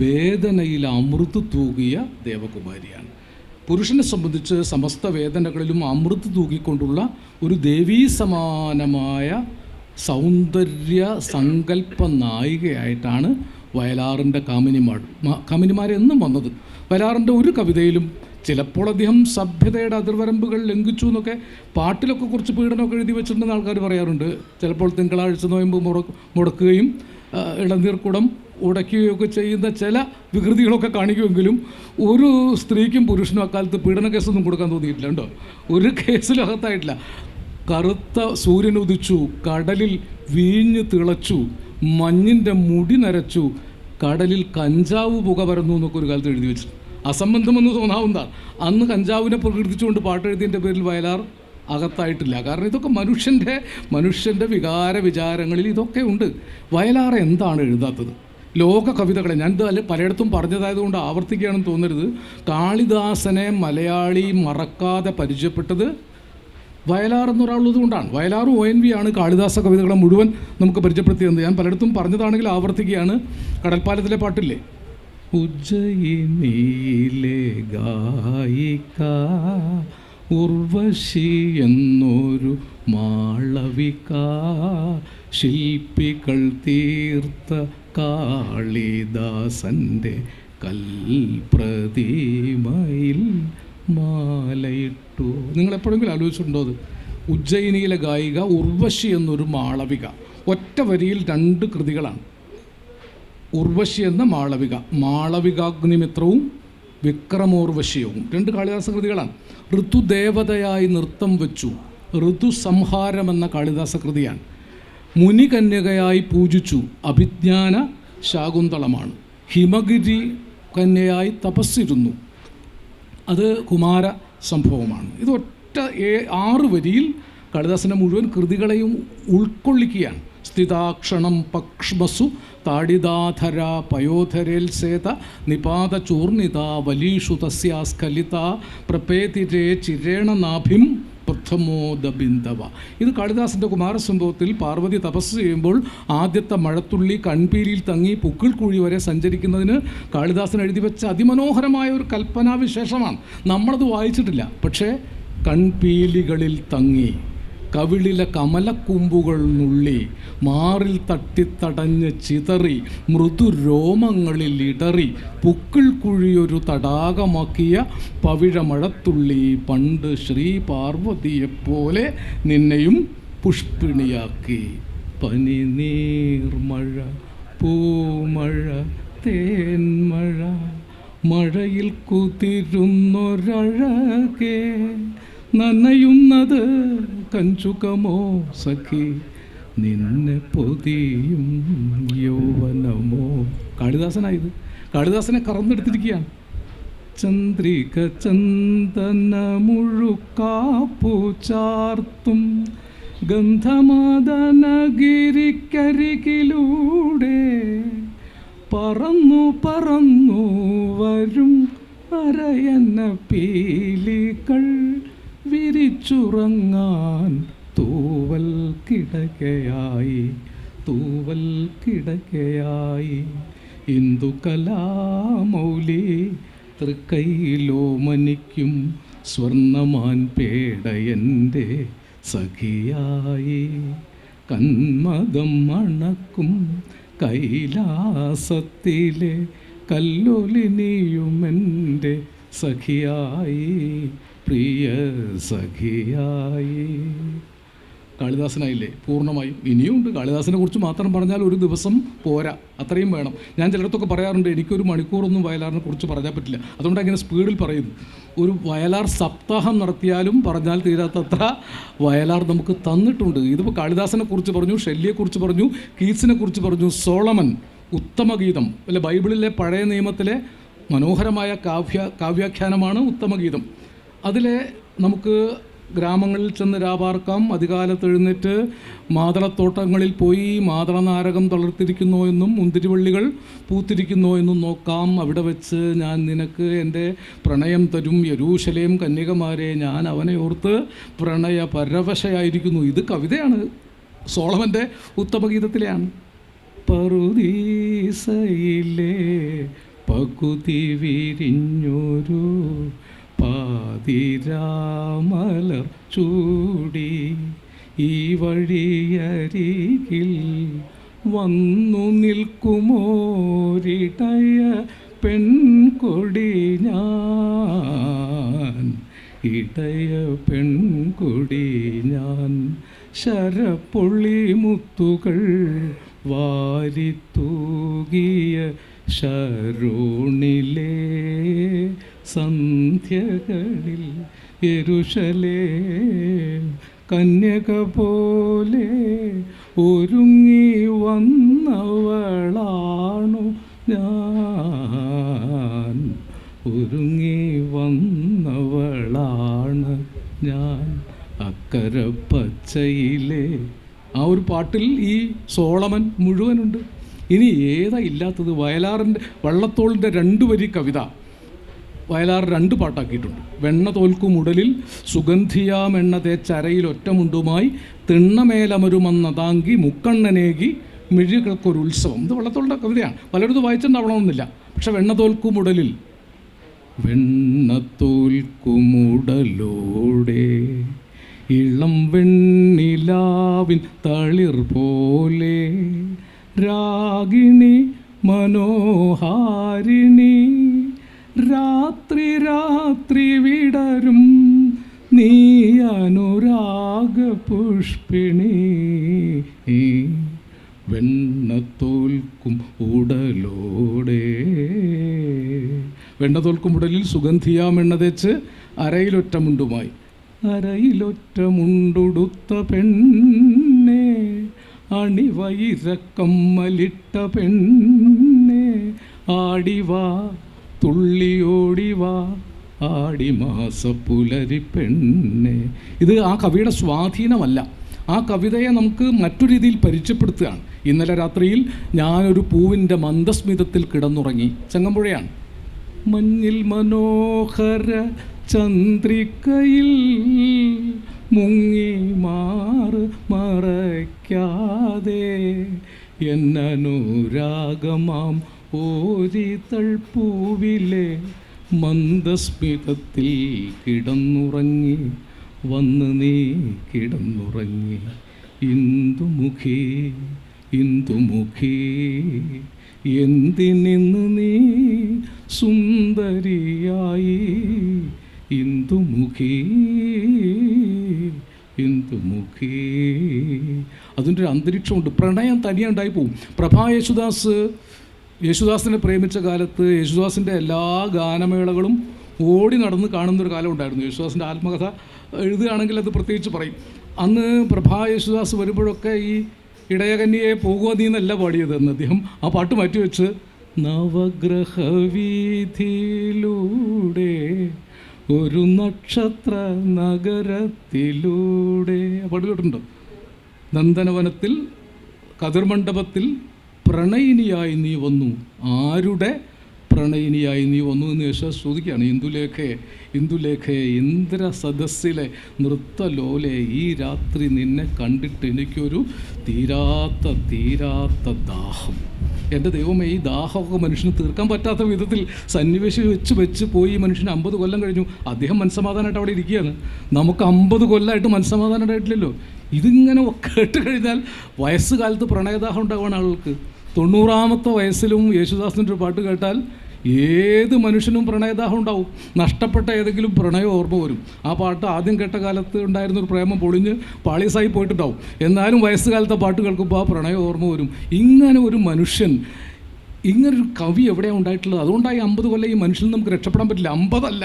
വേദനയിൽ അമൃത് തൂകിയ ദേവകുമാരിയാണ്. പുരുഷനെ സംബന്ധിച്ച് സമസ്ത വേദനകളിലും അമൃത് തൂക്കിക്കൊണ്ടുള്ള ഒരു ദേവീ സമാനമായ സൗന്ദര്യ സങ്കല്പ നായികയായിട്ടാണ് വയലാറിൻ്റെ കാമിനിമാരെന്നും വന്നത്. വയലാറിൻ്റെ ഒരു കവിതയിലും ചിലപ്പോൾ അദ്ദേഹം സഭ്യതയുടെ അതിർവരമ്പുകൾ ലംഘിച്ചു എന്നൊക്കെ പാട്ടിലൊക്കെ കുറച്ച് പീഡനമൊക്കെ എഴുതി വെച്ചിട്ടുണ്ടെന്ന് ആൾക്കാർ പറയാറുണ്ട്. ചിലപ്പോൾ തിങ്കളാഴ്ച നോയമ്പ് മുടക്കുകയും ഇളനീർക്കുടം ഉടയ്ക്കുകയൊക്കെ ചെയ്യുന്ന ചില വികൃതികളൊക്കെ കാണിക്കുമെങ്കിലും ഒരു സ്ത്രീക്കും പുരുഷനും അക്കാലത്ത് പീഡന കേസൊന്നും കൊടുക്കാൻ തോന്നിയിട്ടില്ല. ഉണ്ടോ? ഒരു കേസിലും അകത്തായിട്ടില്ല. കറുത്ത സൂര്യൻ ഉദിച്ചു, കടലിൽ വീഞ്ഞ് തിളച്ചു, മഞ്ഞിൻ്റെ മുടി നരച്ചു, കടലിൽ കഞ്ചാവ് പുക പരന്നു എന്നൊക്കെ ഒരു കാലത്ത് എഴുതി വെച്ചിട്ടുണ്ട്. അസംബന്ധമെന്ന് തോന്നാവുന്നതാണ്. അന്ന് കഞ്ചാവിനെ പ്രകീർത്തിച്ചുകൊണ്ട് പാട്ടെഴുതിയതിൻ്റെ പേരിൽ വയലാർ അകത്തായിട്ടില്ല. കാരണം ഇതൊക്കെ മനുഷ്യൻ്റെ വികാര വിചാരങ്ങളിൽ ഇതൊക്കെ ഉണ്ട്. വയലാർ എന്താണ് എഴുതാത്തത്? ലോക കവിതകളെ ഞാൻ പലയിടത്തും പറഞ്ഞതായതുകൊണ്ട് ആവർത്തിക്കുകയാണെന്ന് തോന്നരുത്. കാളിദാസനെ മലയാളി മറക്കാതെ പരിചയപ്പെട്ടത് വയലാർ എന്നൊരാളുള്ളത് കൊണ്ടാണ്. വയലാറും ONV ആണ് കാളിദാസ കവിതകളെ മുഴുവൻ നമുക്ക് പരിചയപ്പെടുത്തിയത്. ഞാൻ പലയിടത്തും പറഞ്ഞതാണെങ്കിൽ ആവർത്തിക്കുകയാണ്. കടൽപ്പാലത്തിലെ പാട്ടില്ലേ, ഉജ്ജയിനിയിലെ ഗായിക ഉർവശി എന്നൊരു മാളവിക, ശില്പികൾ തീർത്ത കാളിദാസൻ്റെ കൽപ്രതിമയിൽ മാലയിട്ടു. നിങ്ങളെപ്പോഴെങ്കിലും ആലോചിച്ചിട്ടുണ്ടോ അത്? ഉജ്ജയിനിയിലെ ഗായിക ഉർവശി എന്നൊരു മാളവിക. ഒറ്റ വരിയിൽ 2 കൃതികളാണ്. ഉർവശി എന്ന മാളവിക, മാളവികാഗ്നിമിത്രവും വിക്രമോർവശിയവും 2 കാളിദാസ കൃതികളാണ്. ഋതുദേവതയായി നൃത്തം വെച്ചു, ഋതുസംഹാരം എന്ന കാളിദാസ കൃതിയാണ്. മുനികന്യകയായി പൂജിച്ചു, അഭിജ്ഞാന ശാകുന്തളമാണ്. ഹിമഗിരി കന്യയായി തപസ്സിരുന്നു, അത് കുമാര സംഭവമാണ്. ഇതൊറ്റ 6 വരിയിൽ കാളിദാസൻ്റെ മുഴുവൻ കൃതികളെയും ഉൾക്കൊള്ളിക്കുകയാണ്. സ്ഥിതാക്ഷണം പക്ഷമസു താടിതാധര പയോധരേൽസേത നിപാത ചൂർണിത വലീഷു തസ്യാ സ്ഖലിത പ്രപേതിരേ ചിരേണനാഭിം പ്രഥമോദബിന്ദവ. ഇത് കാളിദാസൻ്റെ കുമാരസംഭവത്തിൽ പാർവതി തപസ് ചെയ്യുമ്പോൾ ആദ്യത്തെ മഴത്തുള്ളി കൺപീലിയിൽ തങ്ങി പുക്കിൾക്കുഴി വരെ സഞ്ചരിക്കുന്നതിന് കാളിദാസൻ എഴുതി വെച്ച അതിമനോഹരമായ ഒരു കൽപ്പനാവിശേഷമാണ്. നമ്മളത് വായിച്ചിട്ടില്ല. പക്ഷേ കൺപീലികളിൽ തങ്ങി, കവിളിലെ കമലക്കൂമ്പുകൾ നുള്ളി, മാറിൽ തട്ടിത്തടഞ്ഞ് ചിതറി, മൃദുരോമങ്ങളിൽ ഇടറി, പുക്കിൾ കുഴിയൊരു തടാകമാക്കിയ പവിഴമഴത്തുള്ളി, പണ്ട് ശ്രീ പാർവതിയെപ്പോലെ നിന്നെയും പുഷ്പിണിയാക്കി. പനിനീർമഴ പൂമഴ തേന്മഴ മഴയിൽ കുതിരുന്നൊരഴകേ, നനയുന്നത് കഞ്ചുകമോ സഖി, നിന്നെ പൊതിയും യൗവനമോ. കാളിദാസനായത്. കാളിദാസനെ കറന്നെടുത്തിരിക്കുകയാണ്. ചന്ദ്രിക ചന്ദന മുഴുക്കാപ്പു ചാർത്തും ഗന്ധമാദനഗിരിക്കരികിലൂടെ പറന്നു പറന്നു വരും അരയന്ന പീലികൾ വിരിച്ചുറങ്ങാൻ തൂവൽ കിടക്കയായി, തൂവൽ കിടക്കയായി. ഇന്ദുകലാമൗലി തൃക്കൈയിലോ മനിക്കും സ്വർണ്ണമാൻ പേടയൻ്റെ സഖിയായി. കന്മദം മണക്കും കൈലാസത്തിലെ കല്ലൊലിനിയുമെൻ്റെ സഖിയായി, പ്രിയ സഖിയായി. കാളിദാസനായില്ലേ പൂർണ്ണമായും. ഇനിയുണ്ട്. കാളിദാസനെ കുറിച്ച് മാത്രം പറഞ്ഞാൽ ഒരു ദിവസം പോരാ, അത്രയും വേണം. ഞാൻ ചിലയിടത്തൊക്കെ പറയാറുണ്ട്, എനിക്കൊരു മണിക്കൂറൊന്നും വയലാറിനെ കുറിച്ച് പറഞ്ഞാൽ പറ്റില്ല, അതുകൊണ്ട് അങ്ങനെ സ്പീഡിൽ പറയുന്നു. ഒരു വയലാർ സപ്താഹം നടത്തിയാലും പറഞ്ഞാൽ തീരാത്തത്ര വയലാർ നമുക്ക് തന്നിട്ടുണ്ട്. ഇതിപ്പോൾ കാളിദാസനെ കുറിച്ച് പറഞ്ഞു, ഷെല്ലിയെക്കുറിച്ച് പറഞ്ഞു, കീറ്റ്സിനെ കുറിച്ച് പറഞ്ഞു, സോളമൻ ഉത്തമഗീതം അല്ലെ, ബൈബിളിലെ പഴയ നിയമത്തിലെ മനോഹരമായ കാവ്യാഖ്യാനമാണ് ഉത്തമഗീതം. അതിലെ നമുക്ക് ഗ്രാമങ്ങളിൽ ചെന്ന് രാപാർക്കാം, അധികാലത്ത് എഴുന്നേറ്റ് മാതളത്തോട്ടങ്ങളിൽ പോയി മാതള നാരകം തളർത്തിരിക്കുന്നോ എന്നും മുന്തിരിവള്ളികൾ പൂത്തിരിക്കുന്നോ എന്നും നോക്കാം. അവിടെ വെച്ച് ഞാൻ നിനക്ക് എൻ്റെ പ്രണയം തരും യെരൂശലേം കന്യകമാരെ, ഞാൻ അവനെ ഓർത്ത് പ്രണയ പരവശയായിരിക്കുന്നു. ഇത് കവിതയാണ്, സോളമൻ്റെ ഉത്തമഗീതത്തിലെയാണ്. പറുദീസയിലെ പകുതി വിരിഞ്ഞൊരു പാതിരാമലർ ചൂടി ഈ വഴിയരികിൽ വന്നു നിൽക്കുമോരിടയ പെൺകൊടി ഞാൻ, ഇടയ പെൺകൊടി ഞാൻ. ശരപ്പൊള്ളി മുത്തുകൾ വാരിത്തൂകിയ ശരോണിലെ സന്ധ്യകളിൽ യെരൂശലേം കന്യക പോലെ ഒരുങ്ങി വന്നവളാണു ഞാൻ, ഒരുങ്ങി വന്നവളാണ് ഞാൻ. അക്കര പച്ചയിലെ ആ ഒരു പാട്ടിൽ ഈ സോളമൻ മുഴുവനുണ്ട്. ഇനി ഏതാ ഇല്ലാത്തത്? വയലാറിൻ്റെ വള്ളത്തോളിൻ്റെ 2 വരി കവിത വയലാർ 2 പാട്ടാക്കിയിട്ടുണ്ട്. വെണ്ണ തോൽക്കും ഉടലിൽ സുഗന്ധിയാമെണ്ണ തേച്ചരയിൽ ഒറ്റമുണ്ടുമായി തിണ്ണമേലമരുമന്നതാങ്കി മുക്കണ്ണനേകി മിഴികൾക്കൊരുത്സവം. ഇത് വള്ളത്തോളിൻ്റെ കവിതയാണ്. പലരും വായിച്ചിട്ടുണ്ടാവണമെന്നില്ല. പക്ഷെ വെണ്ണ തോൽക്കും ഉടലിൽ, വെണ്ണ തോൽക്കുമുടലോടെ ഇളം വെണ്ണിലാവിൻ തളിർ പോലെ രാഗിണി മനോഹാരിണി രാത്രി രാത്രി വിടരും നീ അനുരാഗ പുഷ്പിണി. വെണ്ണത്തോൽക്കും ഉടലോടെ, വെണ്ണത്തോൽക്കും ഉടലിൽ സുഗന്ധിയാമെണ്ണ തേച്ച് അരയിലൊറ്റമുണ്ടുമായി. അരയിലൊറ്റ മുണ്ടുടുത്ത പെണ്ണെ, അണിവയിരക്കമ്മലിട്ട പെണ്ണെ, ആടിവാ തുള്ളിയോടിവാ ആടിമാസ പുലരി പെണ്ണെ. ഇത് ആ കവിയുടെ സ്വാധീനമല്ല. ആ കവിതയെ നമുക്ക് മറ്റു രീതിയിൽ പരിചയപ്പെടുത്തുകയാണ്. ഇന്നലെ രാത്രിയിൽ ഞാനൊരു പൂവിൻ്റെ മന്ദസ്മിതത്തിൽ കിടന്നുറങ്ങി. ചങ്ങമ്പുഴയാണ്. മഞ്ഞിൽ മനോഹര ചന്ദ്രികയിൽ മുങ്ങി മറയ്ക്കാതെ എന്നനുരാഗമാം ഓരിതൾ പൂവിലെ മന്ദസ്മിതത്തിൽ കിടന്നുറങ്ങി വന്ന് നീ കിടന്നുറങ്ങി. ഇന്ദുമുഖി ഇന്ദുമുഖി എന്തിനിന്ന് നീ സുന്ദരിയായി. ഇന്ദുമുഖി ഇന്ദുമുഖി. അതിൻ്റെ ഒരു അന്തരീക്ഷമുണ്ട്. പ്രണയം തനിയെ ഉണ്ടായി പോവും. പ്രഭാ യേശുദാസ് യേശുദാസിനെ പ്രേമിച്ച കാലത്ത് യേശുദാസിൻ്റെ എല്ലാ ഗാനമേളകളും ഓടി നടന്ന് കാണുന്നൊരു കാലം ഉണ്ടായിരുന്നു. യേശുദാസിൻ്റെ ആത്മകഥ എഴുതുകയാണെങ്കിൽ അത് പ്രത്യേകിച്ച് പറയും. അന്ന് പ്രഭാ യേശുദാസ് വരുമ്പോഴൊക്കെ ഈ ഇടയകന്യയെ പോകുക നീ എന്നല്ല പാടിയത് എന്ന് അദ്ദേഹം ആ പാട്ട് മാറ്റിവെച്ച് നവഗ്രഹവീഥിയിലൂടെ ഒരു നക്ഷത്ര നഗരത്തിലൂടെ പാട്ട് കേട്ടിട്ടുണ്ടോ? നന്ദനവനത്തിൽ കതിർമണ്ഡപത്തിൽ പ്രണയിനിയായി നീ വന്നു, ആരുടെ പ്രണയിനിയായി നീ വന്നു എന്ന് യേശുദാസ് ചോദിക്കുകയാണ്. ഇന്ദുലേഖേ ഇന്ദ്ര സദസ്സിലെ നൃത്തലോലെ ഈ രാത്രി നിന്നെ കണ്ടിട്ട് എനിക്കൊരു തീരാത്ത ദാഹം. എൻ്റെ ദൈവമേ, ഈ ദാഹമൊക്കെ മനുഷ്യന് തീർക്കാൻ പറ്റാത്ത വിധത്തിൽ സന്നിവേശം വെച്ച് പോയി മനുഷ്യന് 50 കൊല്ലം കഴിഞ്ഞു. അദ്ദേഹം മനസ്സമാധാനമായിട്ട് അവിടെ ഇരിക്കുകയാണ്. നമുക്ക് 50 കൊല്ലമായിട്ട് മനസ്സമാധാനമായിട്ടില്ലല്ലോ. ഇതിങ്ങനെ കേട്ട് കഴിഞ്ഞാൽ വയസ്സുകാലത്ത് പ്രണയദാഹം ഉണ്ടാവുകയാണ് ആളുകൾക്ക്. 90ാമത്തെ വയസ്സിലും യേശുദാസിൻ്റെ ഒരു പാട്ട് കേട്ടാൽ ഏത് മനുഷ്യനും പ്രണയദാഹം ഉണ്ടാവും. നഷ്ടപ്പെട്ട ഏതെങ്കിലും പ്രണയം ഓർമ്മ വരും. ആ പാട്ട് ആദ്യം കേട്ട കാലത്ത് ഉണ്ടായിരുന്നൊരു പ്രേമം പൊളിഞ്ഞ് പാളീസായി പോയിട്ടുണ്ടാവും. എന്നാലും വയസ്സുകാലത്തെ പാട്ട് കേൾക്കുമ്പോൾ ആ പ്രണയം ഓർമ്മ വരും. ഇങ്ങനെ ഒരു മനുഷ്യൻ, ഇങ്ങനൊരു കവി എവിടെയാണ് ഉണ്ടായിട്ടുള്ളത്? അതുകൊണ്ടായി 50 കൊല്ലം ഈ മനുഷ്യനിൽ നമുക്ക് രക്ഷപ്പെടാൻ പറ്റില്ല. 50 അല്ല,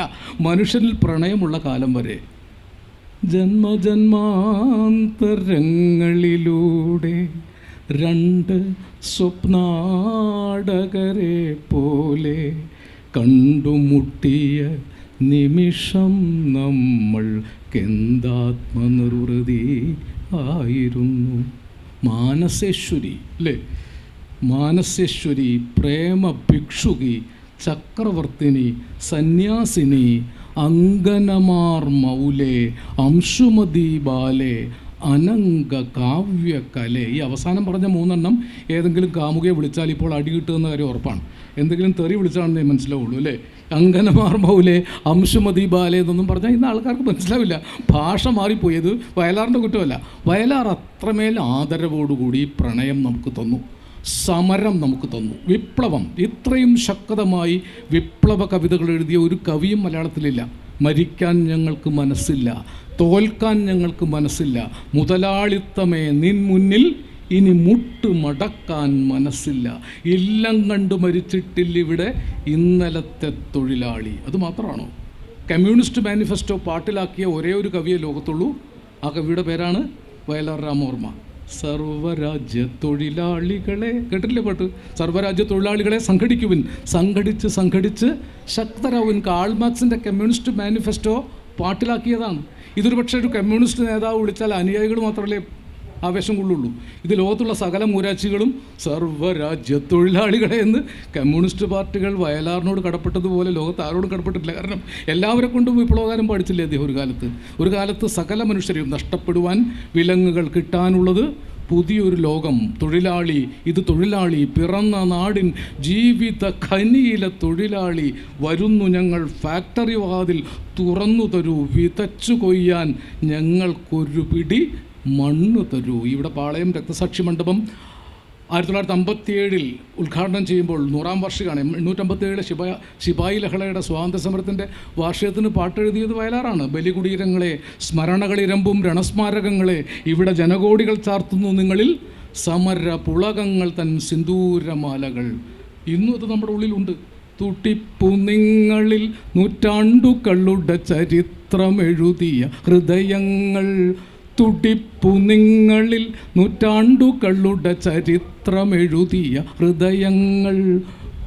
മനുഷ്യനിൽ പ്രണയമുള്ള കാലം വരെ. ജന്മജന്മാന്തരങ്ങളിലൂടെ 2 സ്വപ്നാടകരെ പോലെ കണ്ടുമുട്ടിയ നിമിഷം നമ്മൾക്കെന്താത്മനിർവൃതി ആയിരുന്നു. മാനസേശ്വരി അല്ലേ? മാനസേശ്വരി, പ്രേമ ഭിക്ഷുകി, ചക്രവർത്തിനി, സന്യാസിനി, അങ്കനമാർ മൗലേ, അംശുമതി ബാലേ, അനങ്ക കാവ്യകലെ. ഈ അവസാനം പറഞ്ഞ 3 എണ്ണം ഏതെങ്കിലും കാമുകയെ വിളിച്ചാൽ ഇപ്പോൾ അടി കിട്ടുമെന്ന കാര്യം ഉറപ്പാണ്. എന്തെങ്കിലും തെറി വിളിച്ചാണെന്നേ മനസ്സിലാവുള്ളൂ അല്ലേ? അങ്കനമാർ മൗലെ, അംശുമതി ബാലെ എന്നൊന്നും പറഞ്ഞാൽ ഇന്ന് ആൾക്കാർക്ക് മനസ്സിലാവില്ല. ഭാഷ മാറിപ്പോയത് വയലാറിൻ്റെ കുറ്റമല്ല. വയലാർ അത്രമേൽ ആദരവോടുകൂടി പ്രണയം നമുക്ക് തന്നു, സമരം നമുക്ക് തന്നു, വിപ്ലവം. ഇത്രയും ശക്തമായി വിപ്ലവ കവിതകൾ എഴുതിയ ഒരു കവിയും മലയാളത്തിലില്ല. മരിക്കാൻ ഞങ്ങൾക്ക് മനസ്സില്ല, തോൽക്കാൻ ഞങ്ങൾക്ക് മനസ്സില്ല, മുതലാളിത്തമേ നിൻ മുന്നിൽ ഇനി മുട്ട് മടക്കാൻ മനസ്സില്ല, ഇല്ലം കണ്ടു മരിച്ചിട്ടില്ലിവിടെ ഇന്നലത്തെ തൊഴിലാളി. അത് മാത്രമാണോ? കമ്മ്യൂണിസ്റ്റ് മാനിഫെസ്റ്റോ പാട്ടിലാക്കിയ ഒരേ ഒരു കവിയെ ലോകത്തുള്ളൂ. ആ കവിയുടെ പേരാണ് വയലാർ രാമവർമ്മ. സർവരാജ്യ തൊഴിലാളികളെ, കേട്ടില്ലേ പാട്ട്? സർവരാജ്യ തൊഴിലാളികളെ സംഘടിക്കുവിൻ, സംഘടിച്ച് ശക്തരാവുവിൻ. കാൾ മാർക്സിൻ്റെ കമ്മ്യൂണിസ്റ്റ് മാനിഫെസ്റ്റോ പാട്ടിലാക്കിയതാണ്. ഇതൊരു പക്ഷേ ഒരു കമ്മ്യൂണിസ്റ്റ് നേതാവ് വിളിച്ചാൽ അനുയായികൾ മാത്രമല്ലേ ആവേശം കൊള്ളുള്ളൂ. ഇത് ലോകത്തുള്ള സകല മൂരാച്ചികളും സർവ്വരാജ്യ തൊഴിലാളികളെ എന്ന് കമ്മ്യൂണിസ്റ്റ് പാർട്ടികൾ വയലാറിനോട് കടപ്പെട്ടതുപോലെ ലോകത്ത് ആരോടും കടപ്പെട്ടിട്ടില്ല. കാരണം എല്ലാവരെ കൊണ്ടും വിപ്ലവകാരം പഠിച്ചില്ലേ അദ്ദേഹം ഒരു കാലത്ത് സകല മനുഷ്യരെയും നഷ്ടപ്പെടുവാൻ വിലങ്ങുകൾ കിട്ടാനുള്ളത് പുതിയൊരു ലോകം. തൊഴിലാളി, ഇത് തൊഴിലാളി, പിറന്ന നാടിൻ ജീവിത ഖനിയിലെ തൊഴിലാളി, വരുന്നു ഞങ്ങൾ ഫാക്ടറി വാതിൽ തുറന്നു തരൂ, വിതച്ചു കൊയ്യാൻ ഞങ്ങൾക്കൊരു പിടി മണ്ണ് തരൂ. ഇവിടെ പാളയം രക്തസാക്ഷി മണ്ഡപം 1957 ഉദ്ഘാടനം ചെയ്യുമ്പോൾ 100ാം വാർഷികമാണ്. 857 ശിപായി ലഹളയുടെ സ്വാതന്ത്ര്യ സമരത്തിൻ്റെ വാർഷികത്തിന് പാട്ടെഴുതിയത് വയലാറാണ്. ബലികുടീരങ്ങളെ, സ്മരണകളിരമ്പും രണസ്മാരകങ്ങളെ, ഇവിടെ ജനകോടികൾ ചാർത്തുന്നു നിങ്ങളിൽ സമര പുളകങ്ങൾ തൻ സിന്ദൂരമാലകൾ. ഇന്നും അത് നമ്മുടെ ഉള്ളിലുണ്ട്. തുട്ടിപ്പു നിങ്ങളിൽ നൂറ്റാണ്ടുകളുടെ ചരിത്രമെഴുതിയ ഹൃദയങ്ങൾ, തുടിപ്പു നിങ്ങളിൽ നൂറ്റാണ്ടുകളുടെ ചരിത്രമെഴുതിയ ഹൃദയങ്ങൾ,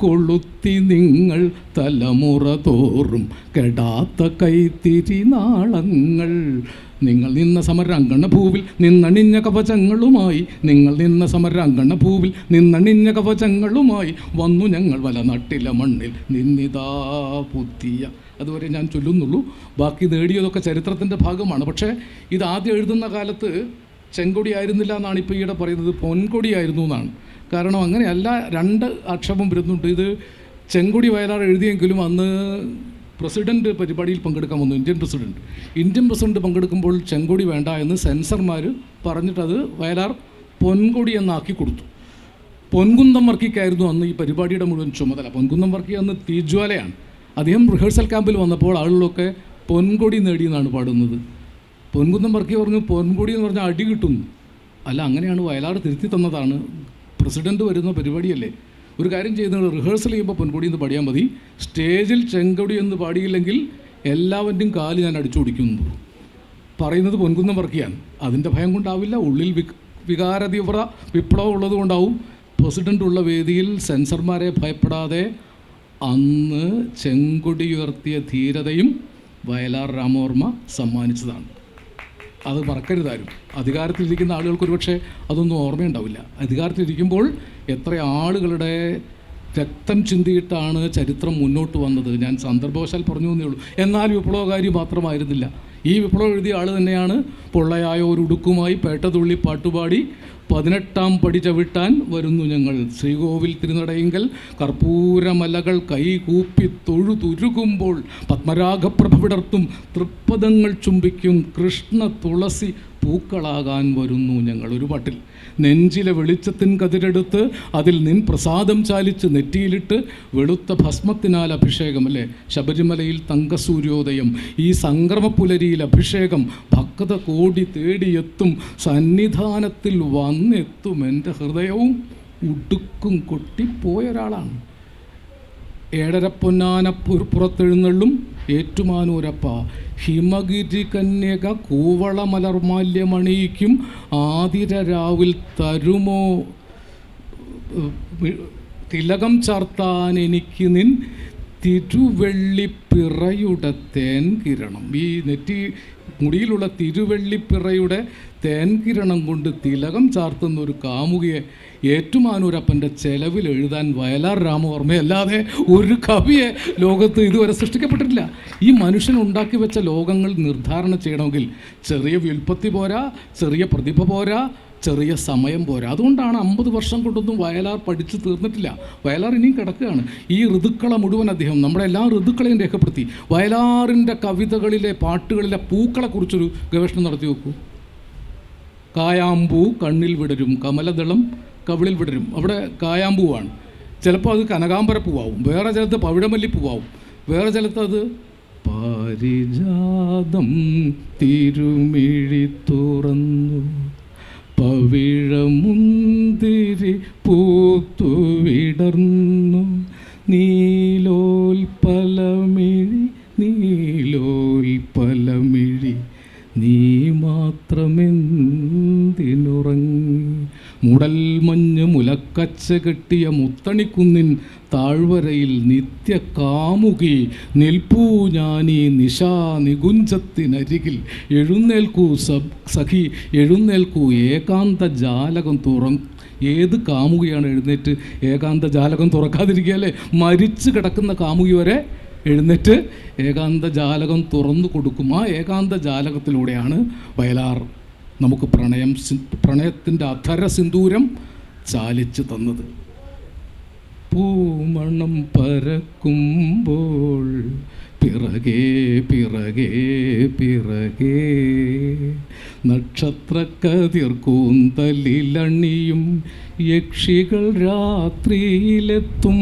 കൊളുത്തി നിങ്ങൾ തലമുറ തോറും കെടാത്ത കൈത്തിരി നാളങ്ങൾ. നിങ്ങൾ നിന്ന സമരാങ്കണ ഭൂവിൽ നിന്നണിഞ്ഞ കവചങ്ങളുമായി, നിങ്ങൾ നിന്ന സമരാങ്കണ ഭൂവിൽ നിന്നണിഞ്ഞ കവചങ്ങളുമായി, വന്നു ഞങ്ങൾ വല നട്ടില മണ്ണിൽ നിന്നിതാ പുത്തിയ. അതുവരെ ഞാൻ ചൊല്ലുന്നുള്ളൂ. ബാക്കി നേടിയതൊക്കെ ചരിത്രത്തിൻ്റെ ഭാഗമാണ്. പക്ഷേ ഇത് ആദ്യം എഴുതുന്ന കാലത്ത് ചെങ്കൊടി ആയിരുന്നില്ല എന്നാണ് ഇപ്പോൾ ഈയിടെ പറയുന്നത്, പൊൻകൊടിയായിരുന്നു എന്നാണ്. കാരണം അങ്ങനെയല്ല, 2 ആക്ഷേപം വരുന്നുണ്ട്. ഇത് ചെങ്കൊടി വയലാർ എഴുതിയെങ്കിലും അന്ന് പ്രസിഡൻറ്റ് പരിപാടിയിൽ പങ്കെടുക്കാൻ വന്നു, ഇന്ത്യൻ പ്രസിഡൻറ്റ് പങ്കെടുക്കുമ്പോൾ ചെങ്കൊടി വേണ്ട എന്ന് സെൻസർമാർ പറഞ്ഞിട്ടത് വയലാർ പൊൻകൊടി എന്നാക്കി കൊടുത്തു. പൊൻകുന്നം വർക്കിക്കായിരുന്നു അന്ന് ഈ പരിപാടിയുടെ മുഴുവൻ ചുമതല. പൊൻകുന്നം വർക്കി അന്ന് തീജ്വാലയാണ്. അദ്ദേഹം റിഹേഴ്സൽ ക്യാമ്പിൽ വന്നപ്പോൾ ആളുകളൊക്കെ പൊൻകൊടി നേടിയെന്നാണ് പാടുന്നത്. പൊൻകുന്നം വർക്കി പറഞ്ഞു പൊൻകൊടി എന്ന് പറഞ്ഞാൽ അടി കിട്ടുന്നു. അല്ല, അങ്ങനെയാണ് വയലാർ തിരുത്തി തന്നതാണ്. പ്രസിഡൻറ്റ് വരുന്ന പരിപാടിയല്ലേ, ഒരു കാര്യം ചെയ്യുന്നത്, റിഹേഴ്സൽ ചെയ്യുമ്പോൾ പൊൻകൊടി എന്ന് പാടിയാൽ മതി. സ്റ്റേജിൽ ചെങ്കൊടി എന്ന് പാടിയില്ലെങ്കിൽ എല്ലാവരുടെയും കാല് ഞാൻ അടിച്ചോടിക്കുന്നു. പറയുന്നത് പൊൻകുന്നം വർക്കിയാണ്. അതിൻ്റെ ഭയം കൊണ്ടാവില്ല, ഉള്ളിൽ വികാര തീവ്ര വിപ്ലവം ഉള്ളത് കൊണ്ടാവും. പ്രസിഡൻ്റ് ഉള്ള വേദിയിൽ സെൻസർമാരെ ഭയപ്പെടാതെ അന്ന് ചെങ്കൊടി ഉയർത്തിയ ധീരതയും വയലാർ രാമവർമ്മ സമ്മാനിച്ചതാണ്. അത് മറക്കരുതാരും. അധികാരത്തിലിരിക്കുന്ന ആളുകൾക്ക് ഒരുപക്ഷെ അതൊന്നും ഓർമ്മയുണ്ടാവില്ല. അധികാരത്തിലിരിക്കുമ്പോൾ എത്ര ആളുകളുടെ രക്തം ചിന്തിയിട്ടാണ് ചരിത്രം മുന്നോട്ട് വന്നത്. ഞാൻ സന്ദർഭവശാൽ പറഞ്ഞു എന്നേ ഉള്ളൂ. എന്നാൽ വിപ്ലവകാരി മാത്രമായിരുന്നില്ല. ഈ വിപ്ലവം എഴുതിയ ആൾ തന്നെയാണ് പൊള്ളയായ ഒരു ഉടുക്കുമായി പേട്ടതുള്ളി പാട്ടുപാടി 18ാം പടി ചവിട്ടാൻ വരുന്നു ഞങ്ങൾ. ശ്രീകോവിൽ തിരുനടയെങ്കിൽ കർപ്പൂരമലകൾ കൈകൂപ്പി തൊഴുതുരുകുമ്പോൾ പത്മരാഗപ്രഭ വിടർത്തും തൃപ്പദങ്ങൾ ചുംബിക്കും കൃഷ്ണ തുളസി പൂക്കളാകാൻ വരുന്നു ഞങ്ങൾ. ഒരു പാട്ടിൽ നെഞ്ചിലെ വെളിച്ചത്തിൻ കതിരെടുത്ത് അതിൽ നിൻ പ്രസാദം ചാലിച്ച് നെറ്റിയിലിട്ട് വെളുത്ത ഭസ്മത്തിനാൽ അഭിഷേകം, അല്ലേ? ശബരിമലയിൽ തങ്കസൂര്യോദയം. ഈ സംക്രമപ്പുലരിയിൽ അഭിഷേകം. ഭക്ത കോടി തേടിയെത്തും സന്നിധാനത്തിൽ വന്നെത്തും എൻ്റെ ഹൃദയവും ഉടുക്കും കൊട്ടിപ്പോയ ഒരാളാണ്. ഏഴരപ്പൊന്നാന പുറത്തെഴുന്നള്ളും ഏറ്റുമാനൂരപ്പ. ഹിമഗിരി കന്യക കൂവള മലർമാല്യമണിയിക്കും ആതിര രാവിൽ തരുമോ തിലകം ചാർത്താൻ എനിക്ക് നിൻ തിരുവെള്ളിപ്പിറയുടെ തേൻകിരണം. ഈ നെറ്റി മുടിയിലുള്ള തിരുവെള്ളിപ്പിറയുടെ തേൻകിരണം കൊണ്ട് തിലകം ചാർത്തുന്ന ഒരു കാമുകിയെ ഏറ്റുമാനൂരപ്പൻ്റെ ചെലവിൽ എഴുതാൻ വയലാർ രാമവർമ്മയല്ലാതെ ഒരു കവിയെ ലോകത്ത് ഇതുവരെ സൃഷ്ടിക്കപ്പെട്ടിട്ടില്ല. ഈ മനുഷ്യൻ ഉണ്ടാക്കി വെച്ച ലോകങ്ങൾ നിർദ്ധാരണം ചെയ്യണമെങ്കിൽ ചെറിയ വ്യുൽപ്പത്തി പോരാ, ചെറിയ പ്രതിഭ പോരാ, ചെറിയ സമയം പോരാ. അതുകൊണ്ടാണ് 50 വർഷം കൊണ്ടൊന്നും വയലാർ പഠിച്ചു തീർന്നിട്ടില്ല. വയലാർ ഇനിയും കിടക്കുകയാണ്. ഈ ഋതുക്കളെ മുഴുവൻ അദ്ദേഹം നമ്മുടെ എല്ലാ ഋതുക്കളെയും രേഖപ്പെടുത്തി. വയലാറിൻ്റെ കവിതകളിലെ പാട്ടുകളിലെ പൂക്കളെക്കുറിച്ചൊരു ഗവേഷണം നടത്തി നോക്കൂ. കായാമ്പൂ കണ്ണിൽ വിടരും, കമലദളം കവിളിൽ വിടരും. അവിടെ കായാമ്പൂവാണ്. ചിലപ്പോൾ അത് കനകാംബര പൂവാവും, വേറെ ചിലത്ത് പവിഴമല്ലി പൂവാവും, വേറെ ചിലത്ത് അത് പാരിജാതം തിരുമിഴി തുറന്നു പവിഴമുന്തിരി പൂത്തു വിടർന്നു നീലോൽപലമിഴി നീലോൽപലമിഴി നീ മാത്രമെന്തിനുറങ്ങി. മുടൽ മഞ്ഞ് മുലക്കച്ച കെട്ടിയ മുത്തണിക്കുന്നിൻ താഴ്വരയിൽ നിത്യ കാമുകി നിൽപ്പൂ ഞാനീ നിശാ നികുഞ്ചത്തിനരികിൽ. എഴുന്നേൽക്കൂ സഖി എഴുന്നേൽക്കൂ, ഏകാന്ത ജാലകം ഏത് കാമുകിയാണ് എഴുന്നേറ്റ് ഏകാന്ത ജാലകം തുറക്കാതിരിക്കുക, അല്ലേ? മരിച്ചു കിടക്കുന്ന കാമുകി വരെ എഴുന്നേറ്റ് ഏകാന്ത ജാലകം തുറന്നു കൊടുക്കും. ആ ഏകാന്ത ജാലകത്തിലൂടെയാണ് വയലാർ നമുക്ക് പ്രണയത്തിൻ്റെ അധര സിന്ദൂരം ചാലിച്ച് തന്നത്. പൂമണം പരക്കുമ്പോൾ പിറകേ പിറകേ പിറകേ നക്ഷത്രക്കതിർക്കൂന്തലിലണിയും യക്ഷികൾ രാത്രിയിലെത്തും.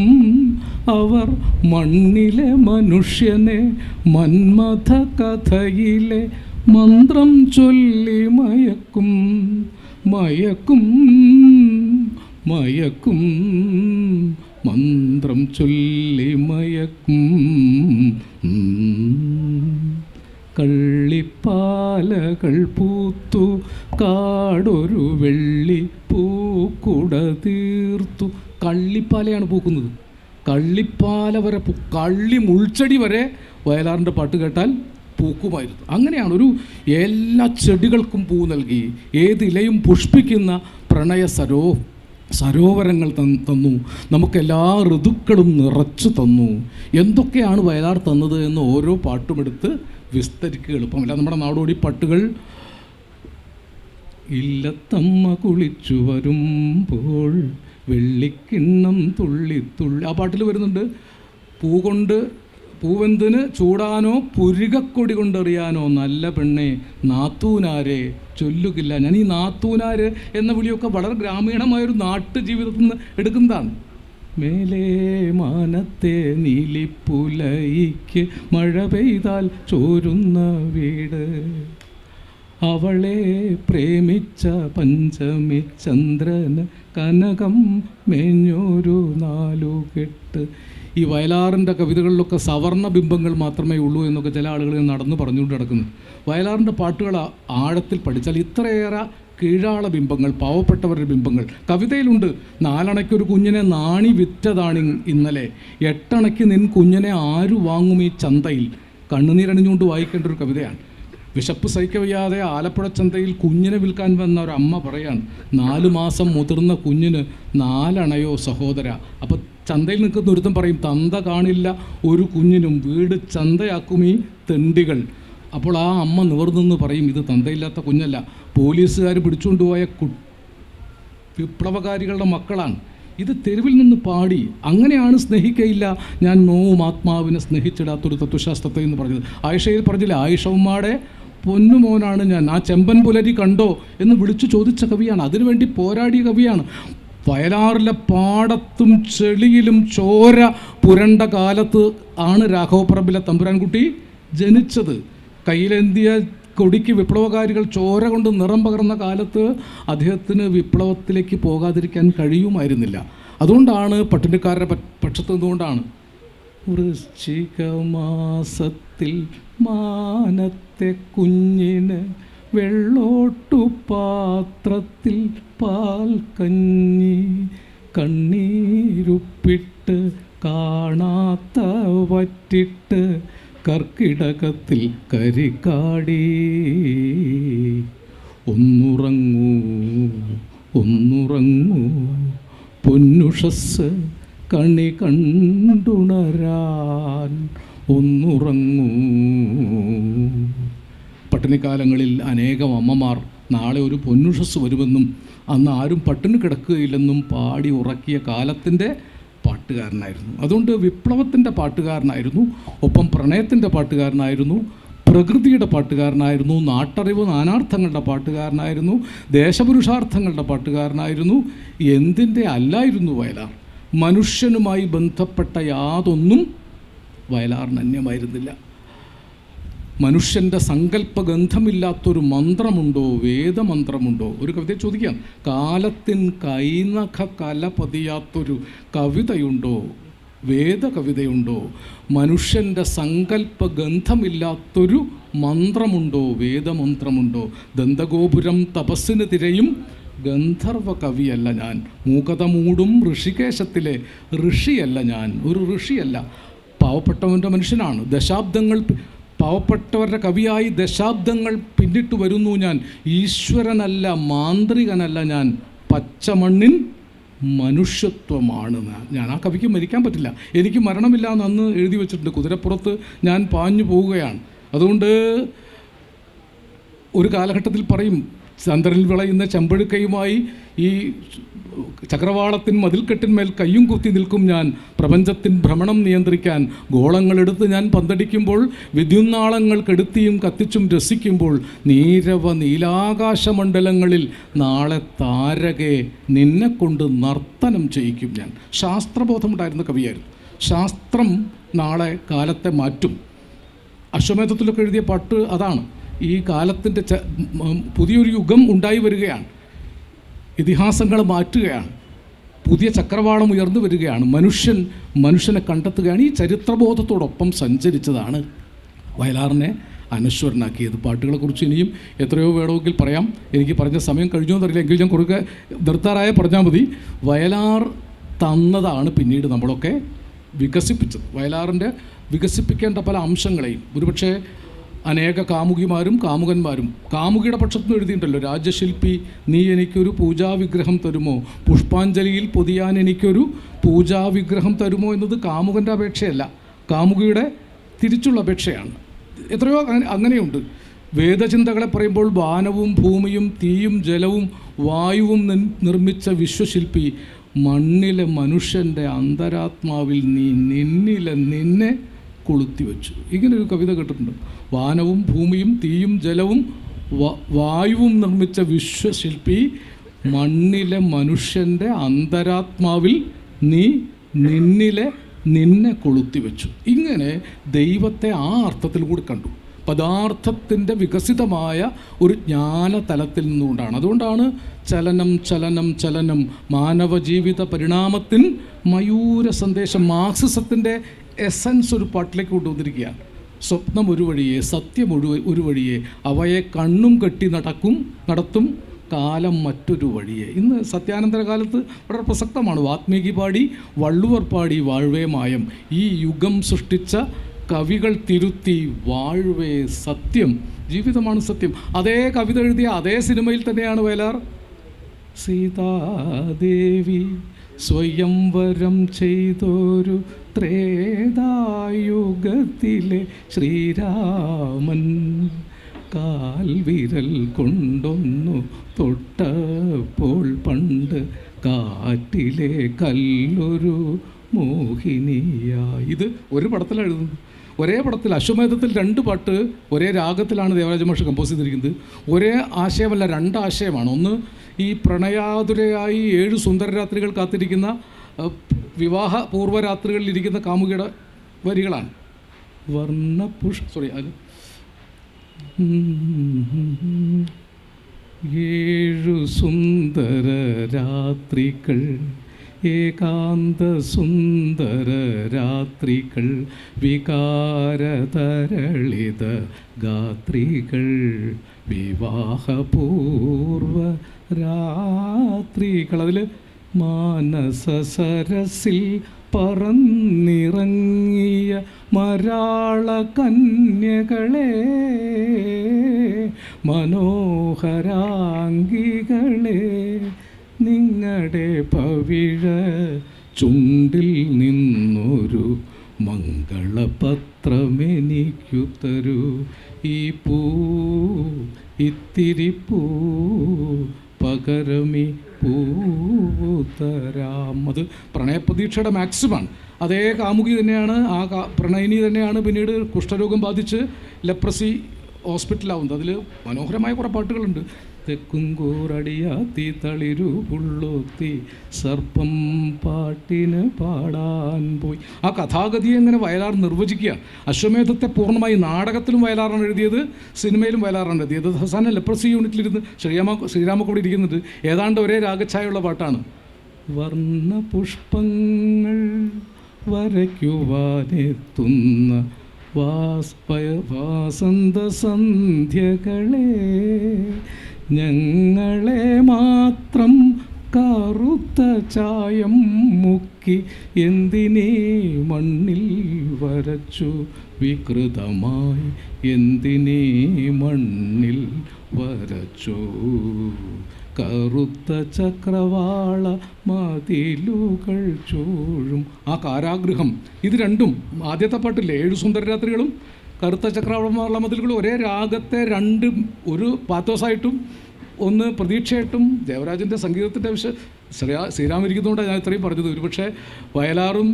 അവർ മണ്ണിലെ മനുഷ്യനെ മന്മഥ കഥയിലെ മന്ത്രം ചൊല്ലി മയക്കും മയക്കും മയക്കും മന്ത്രം ചൊല്ലി മയക്കും. കള്ളിപ്പാലകൾ പൂത്തു കാടൊരു വെള്ളി പൂക്കുട തീർത്തു. കള്ളിപ്പാലയാണ് പൂക്കുന്നത്. കള്ളിപ്പാല വരെ കള്ളി മുൾച്ചെടി വരെ വയലാറിൻ്റെ പാട്ട് കേട്ടാൽ പൂക്കുമായിരുന്നു. അങ്ങനെയാണ് ഒരു എല്ലാ ചെടികൾക്കും പൂ നൽകി, ഏതിലയും പുഷ്പിക്കുന്ന പ്രണയ സരോവരങ്ങൾ തന്നു. നമുക്കെല്ലാ ഋതുക്കളും നിറച്ചു തന്നു. എന്തൊക്കെയാണ് വയലാർ തന്നത് എന്ന് ഓരോ പാട്ടുമെടുത്ത് വിസ്തരിക്കുക എളുപ്പമല്ല. നമ്മുടെ നാടോടി പാട്ടുകൾ ഇല്ലത്തമ്മ കുളിച്ചു വരുമ്പോൾ വെള്ളിക്കിണ്ണം തുള്ളി തുള്ളി, ആ പാട്ടിൽ വരുന്നുണ്ട്. പൂവെന്തിന് ചൂടാനോ പുരികക്കൊടി കൊണ്ടെറിയാനോ നല്ല പെണ്ണെ നാത്തൂനാരെ ചൊല്ലുകില്ല. ഞാൻ ഈ നാത്തൂനാര് എന്ന വിളിയൊക്കെ വളരെ ഗ്രാമീണമായൊരു നാട്ടുജീവിതത്തിൽ നിന്ന് എടുക്കുന്നതാണ്. മേലേ മാനത്തെ നീലിപ്പുലയിക്ക് മഴ പെയ്താൽ ചോരുന്ന വീട്, അവളെ പ്രേമിച്ച പഞ്ചമി ചന്ദ്രന് കനകം മേഞ്ഞൊരു നാലുകെട്ട്. ഈ വയലാറിൻ്റെ കവിതകളിലൊക്കെ സവർണ ബിംബങ്ങൾ മാത്രമേ ഉള്ളൂ എന്നൊക്കെ ചില ആളുകൾ നടന്ന് പറഞ്ഞുകൊണ്ട് നടക്കുന്നു. വയലാറിൻ്റെ പാട്ടുകൾ ആഴത്തിൽ പഠിച്ചാൽ ഇത്രയേറെ കീഴാള ബിംബങ്ങൾ, പാവപ്പെട്ടവരുടെ ബിംബങ്ങൾ കവിതയിലുണ്ട്. 4 അണയ്ക്കൊരു കുഞ്ഞിനെ നാണി വിറ്റതാണ് ഇന്നലെ, 8 അണയ്ക്ക് നിൻ കുഞ്ഞിനെ ആരു വാങ്ങും ഈ ചന്തയിൽ. കണ്ണുനീരണിഞ്ഞുകൊണ്ട് വായിക്കേണ്ട ഒരു കവിതയാണ്. വിശപ്പ് സഹിക്കവയ്യാതെ ആലപ്പുഴ ചന്തയിൽ കുഞ്ഞിനെ വിൽക്കാൻ വന്ന ഒരു അമ്മ പറയാണ്, 4 മാസം മുതിർന്ന കുഞ്ഞിന് 4 അണയോ സഹോദര. അപ്പോൾ ചന്തയിൽ നിൽക്കുന്ന ഒരുത്തം പറയും, തന്ത കാണില്ല ഒരു കുഞ്ഞിനും, വീട് ചന്തയാക്കുമീ തെണ്ടികൾ. അപ്പോൾ ആ അമ്മ നിവർന്നെന്ന് പറയും, ഇത് തന്തയില്ലാത്ത കുഞ്ഞല്ല, പോലീസുകാർ പിടിച്ചുകൊണ്ടുപോയ വിപ്ലവകാരികളുടെ മക്കളാണ്. ഇത് തെരുവിൽ നിന്ന് പാടി. അങ്ങനെയാണ് സ്നേഹിക്കയില്ല ഞാൻ നോവും ആത്മാവിനെ സ്നേഹിച്ചിടാത്തൊരു തത്വശാസ്ത്രത്തെ എന്ന് പറഞ്ഞത്. ആയിഷയിൽ പറഞ്ഞില്ല, ആയിഷ ഉമ്മാടെ പൊന്നുമോനാണ് ഞാൻ, ആ ചെമ്പൻ പുലരി കണ്ടോ എന്ന് വിളിച്ചു ചോദിച്ച കവിയാണ്. അതിനുവേണ്ടി പോരാടിയ കവിയാണ്. വയലാറിലെ പാടത്തും ചെളിയിലും ചോര പുരണ്ട കാലത്ത് ആണ് രാഘവപ്പറമ്പിലെ തമ്പുരാൻകുട്ടി ജനിച്ചത്. കയ്യിലെന്തിയ കൊടിക്ക് വിപ്ലവകാരികൾ ചോര കൊണ്ട് നിറം പകർന്ന കാലത്ത് അദ്ദേഹത്തിന് വിപ്ലവത്തിലേക്ക് പോകാതിരിക്കാൻ കഴിയുമായിരുന്നില്ല. അതുകൊണ്ടാണ് പട്ടിണിക്കാരുടെ പക്ഷത്ത് നിന്നുകൊണ്ടാണ് വൃശ്ചിക മാസത്തിൽ മാനത്തെ കുഞ്ഞിന് വെള്ളോട്ടുപാത്രത്തിൽ പാൽ കഞ്ഞി, കണ്ണീരുപ്പിട്ട് കാണാത്ത വറ്റിട്ട് കർക്കിടകത്തിൽ കരിക്കാടി. ഒന്നുറങ്ങൂ ഒന്നുറങ്ങൂ പൊന്നുഷസ് കണി കണ്ടുണരാൻ, ഒന്നുറങ്ങൂ. പട്ടിണിക്കാലങ്ങളിൽ അനേകം അമ്മമാർ നാളെ ഒരു പൊന്നുഷസ് വരുമെന്നും അന്ന് ആരും പട്ടിണി കിടക്കുകയില്ലെന്നും പാടി ഉറക്കിയ കാലത്തിൻ്റെ പാട്ടുകാരനായിരുന്നു. അതുകൊണ്ട് വിപ്ലവത്തിൻ്റെ പാട്ടുകാരനായിരുന്നു, ഒപ്പം പ്രണയത്തിൻ്റെ പാട്ടുകാരനായിരുന്നു, പ്രകൃതിയുടെ പാട്ടുകാരനായിരുന്നു, നാട്ടറിവ് നാനാർത്ഥങ്ങളുടെ പാട്ടുകാരനായിരുന്നു, ദേശപുരുഷാർത്ഥങ്ങളുടെ പാട്ടുകാരനായിരുന്നു. എന്തിൻ്റെ അല്ലായിരുന്നു വയലാർ. മനുഷ്യനുമായി ബന്ധപ്പെട്ട യാതൊന്നും വയലാറിന് അന്യമായിരുന്നില്ല. മനുഷ്യൻ്റെ സങ്കല്പഗന്ധമില്ലാത്തൊരു മന്ത്രമുണ്ടോ, വേദമന്ത്രമുണ്ടോ? ഒരു കവിതയെ ചോദിക്കാം, കാലത്തിൻ കൈനഖ കല പതിയാത്തൊരു കവിതയുണ്ടോ, വേദകവിതയുണ്ടോ? മനുഷ്യൻ്റെ സങ്കല്പഗന്ധമില്ലാത്തൊരു മന്ത്രമുണ്ടോ, വേദമന്ത്രമുണ്ടോ? ദന്തഗോപുരം തപസ്സിന് തിരയും ഗന്ധർവ കവിയല്ല ഞാൻ, മൂകത മൂടും ഋഷികേശത്തിലെ ഋഷിയല്ല ഞാൻ, ഒരു ഋഷിയല്ല, പാവപ്പെട്ടവൻ്റെ മനുഷ്യനാണ്. ദശാബ്ദങ്ങൾ പാവപ്പെട്ടവരുടെ കവിയായി ദശാബ്ദങ്ങൾ പിന്നിട്ട് വരുന്നു ഞാൻ. ഈശ്വരനല്ല, മാന്ത്രികനല്ല ഞാൻ, പച്ചമണ്ണിൻ മനുഷ്യത്വമാണ് ഞാൻ. ആ കവിക്ക് മരിക്കാൻ പറ്റില്ല. എനിക്ക് മരണമില്ല എന്ന് അന്ന് എഴുതി വച്ചിട്ടുണ്ട്. കുതിരപ്പുറത്ത് ഞാൻ പാഞ്ഞു പോവുകയാണ്. അതുകൊണ്ട് ഒരു കാലഘട്ടത്തിൽ പറയും, ചന്ദ്രനിൽ വിളയുന്ന ചെമ്പഴുക്കയുമായി ഈ ചക്രവാളത്തിൻ മതിൽക്കെട്ടിന്മേൽ കയ്യും കുത്തി നിൽക്കും ഞാൻ, പ്രപഞ്ചത്തിൻ ഭ്രമണം നിയന്ത്രിക്കാൻ. ഗോളങ്ങളെടുത്ത് ഞാൻ പന്തടിക്കുമ്പോൾ, വിദ്യുന്നാളങ്ങൾ കെടുത്തിയും കത്തിച്ചും രസിക്കുമ്പോൾ, നീലാകാശമണ്ഡലങ്ങളിൽ നാളെ താരകെ നിന്നെ കൊണ്ട് നർത്തനം ചെയ്യിക്കും ഞാൻ. ശാസ്ത്രബോധമുണ്ടായിരുന്ന കവിയായിരുന്നു. ശാസ്ത്രം നാളെ കാലത്തെ മാറ്റും. അശ്വമേധത്തിലൊക്കെ എഴുതിയ പാട്ട് അതാണ്. ഈ കാലത്തിൻ്റെ പുതിയൊരു യുഗം ഉണ്ടായി വരികയാണ്, ഇതിഹാസങ്ങൾ മാറ്റുകയാണ്, പുതിയ ചക്രവാളം ഉയർന്നു വരികയാണ്, മനുഷ്യനെ കണ്ടെത്തുകയാണ്. ഈ ചരിത്രബോധത്തോടൊപ്പം സഞ്ചരിച്ചതാണ് വയലാറിനെ അനശ്വരനാക്കിയത്. പാട്ടുകളെക്കുറിച്ച് ഇനിയും എത്രയോ വേണമെങ്കിൽ പറയാം. എനിക്ക് പറഞ്ഞ സമയം കഴിഞ്ഞോ എന്നറിയില്ല, എങ്കിൽ ഞാൻ കുറുക്കെ നിർത്താറായ പറഞ്ഞാൽ മതി. വയലാർ തന്നതാണ് പിന്നീട് നമ്മളൊക്കെ വികസിപ്പിച്ചത്. വയലാറിൻ്റെ വികസിപ്പിക്കേണ്ട പല അംശങ്ങളെയും ഒരുപക്ഷെ അനേക കാമുകിമാരും കാമുകന്മാരും കാമുകിയുടെ പക്ഷത്തുനിന്ന് എഴുതിയിട്ടുണ്ടല്ലോ. രാജശില്പി നീ എനിക്കൊരു പൂജാവിഗ്രഹം തരുമോ, പുഷ്പാഞ്ജലിയിൽ പൊതിയാൻ എനിക്കൊരു പൂജാവിഗ്രഹം തരുമോ എന്നത് കാമുകൻ്റെ അപേക്ഷയല്ല, കാമുകിയുടെ തിരിച്ചുള്ള അപേക്ഷയാണ്. എത്രയോ അങ്ങനെയുണ്ട്. വേദചിന്തകളെ പറയുമ്പോൾ വാനവും ഭൂമിയും തീയും ജലവും വായുവും നിർമ്മിച്ച വിശ്വശില്പി, മണ്ണിലെ മനുഷ്യൻ്റെ അന്തരാത്മാവിൽ നീ നിന്നെ കൊളുത്തി വെച്ചു. ഇങ്ങനൊരു കവിത കേട്ടിട്ടുണ്ട്. വാനവും ഭൂമിയും തീയും ജലവും വായുവും നിർമ്മിച്ച വിശ്വശില്പി, മണ്ണിലെ മനുഷ്യൻ്റെ അന്തരാത്മാവിൽ നീ നിന്നെ കൊളുത്തി വെച്ചു. ഇങ്ങനെ ദൈവത്തെ ആ അർത്ഥത്തിൽ കൂടി കണ്ടു. പദാർത്ഥത്തിൻ്റെ വികസിതമായ ഒരു ജ്ഞാനതലത്തിൽ നിന്നുകൊണ്ടാണ്. അതുകൊണ്ടാണ് ചലനം ചലനം ചലനം മാനവജീവിത പരിണാമത്തിൻ മയൂര സന്ദേശം. മാർക്സിസത്തിൻ്റെ എസൻസ് ഒരു പാട്ടിലേക്ക് കൊണ്ടുവന്നിരിക്കുകയാണ്. സ്വപ്നം ഒരു വഴിയെ, സത്യം ഒരു വഴിയെ, അവയെ കണ്ണും കെട്ടി നടത്തും കാലം മറ്റൊരു വഴിയെ. ഇന്ന് സത്യാനന്തര കാലത്ത് വളരെ പ്രസക്തമാണ്. വാത്മീകി പാടി, വള്ളുവർ പാടി വാഴ്വേ മായം, ഈ യുഗം സൃഷ്ടിച്ച കവികൾ തിരുത്തി വാഴ്വേ സത്യം, ജീവിതമാണ് സത്യം. അതേ കവിത എഴുതിയ അതേ സിനിമയിൽ തന്നെയാണ് വയലാർ സീതാദേവി സ്വയംവരം ചെയ്തൊരു ത്രേതായുഗത്തിലെ ശ്രീരാമൻ കാൽവിരൽ കൊണ്ടൊന്നു തൊട്ടപ്പോൾ പണ്ട് കാറ്റിലെ കല്ലൊരു മോഹിനിയായി. ഇത് ഒരു പടത്തിലാണ് എഴുതുന്നത്. ഒരേ പടത്തിൽ അശ്വമേധത്തിൽ 2 പാട്ട് ഒരേ രാഗത്തിലാണ് ദേവരാജ മാഷ് കമ്പോസ് ചെയ്തിരിക്കുന്നത്. ഒരേ ആശയമല്ല, 2 ആശയമാണ്. ഒന്ന് ഈ പ്രണയാതുരയായി 7 സുന്ദരരാത്രികൾ കാത്തിരിക്കുന്ന വിവാഹ പൂർവ്വരാത്രികളിലിരിക്കുന്ന കാമുകിയുടെ വരികളാണ്. അത് 7 സുന്ദര രാത്രികൾ, ഏകാന്ത സുന്ദര രാത്രികൾ, വികാരതരളിത ഗാത്രികൾ, വിവാഹപൂർവ രാത്രികൾ. അതിൽ മാനസ സരസിൽ പറന്നിറങ്ങിയ മരാള കന്യകളെ, മനോഹരാംഗികളെ, നിങ്ങളുടെ പവിഴ ചുണ്ടിൽ നിന്നൊരു മംഗളപത്രമെനിക്കു തരൂ, ഈ ഇത്തിരി പൂ പകരമി പൂതരാം. അത് പ്രണയപ്രതീക്ഷയുടെ മാക്സിമാണ്. അതേ കാമുകി തന്നെയാണ്, ആ പ്രണയിനി തന്നെയാണ് പിന്നീട് കുഷ്ഠരോഗം ബാധിച്ച് ലെപ്രസി ഹോസ്പിറ്റലാവുന്നത്. അതിൽ മനോഹരമായ കുറേ പാട്ടുകളുണ്ട്. തെക്കുംകൂറടിയാത്തി തളിരു പുള്ളോത്തി സർപ്പം പാട്ടിന് പാടാൻ പോയി. ആ കഥാഗതിയെ എങ്ങനെ വയലാർ നിർവചിക്കുക. അശ്വമേധത്തെ പൂർണ്ണമായി നാടകത്തിലും വയലാറാണ് എഴുതിയത്, സിനിമയിലും വയലാറാണ് എഴുതിയത്. അവസാനം ലെപ്രസി യൂണിറ്റിലിരുന്ന് ശ്രീരാമക്കൂടി ഇരിക്കുന്നുണ്ട്. ഏതാണ്ട് ഒരേ രാഗഛായുള്ള പാട്ടാണ്. വർണ്ണ പുഷ്പങ്ങൾ വരയ്ക്കുവാനെത്തുന്ന വാസന്ത സന്ധ്യകളെ, ഞങ്ങളെ മാത്രം കറുത്ത ചായം മുക്കി എന്തിനേ മണ്ണിൽ വരച്ചു വികൃതമായി, എന്തിനേ മണ്ണിൽ വരച്ചു കറുത്ത ചക്രവാള മതിലുകൾ ചൂഴും. ആ കാരാഗൃഹം, ഇത് രണ്ടും ആദ്യത്തെ പാട്ടില്ലേ 7 സുന്ദരരാത്രികളും കറുത്ത ചക്രവാള മതിലുകളും ഒരേ രാഗത്തെ 2 ഒരു പാത്തോസായിട്ടും ഒന്ന് പ്രതീക്ഷയായിട്ടും. ദേവരാജൻ്റെ സംഗീതത്തിൻ്റെ ശ്രീരാം ഇരിക്കുന്നതുകൊണ്ടാണ് ഞാൻ ഇത്രയും പറഞ്ഞത്. ഒരുപക്ഷെ വയലാറും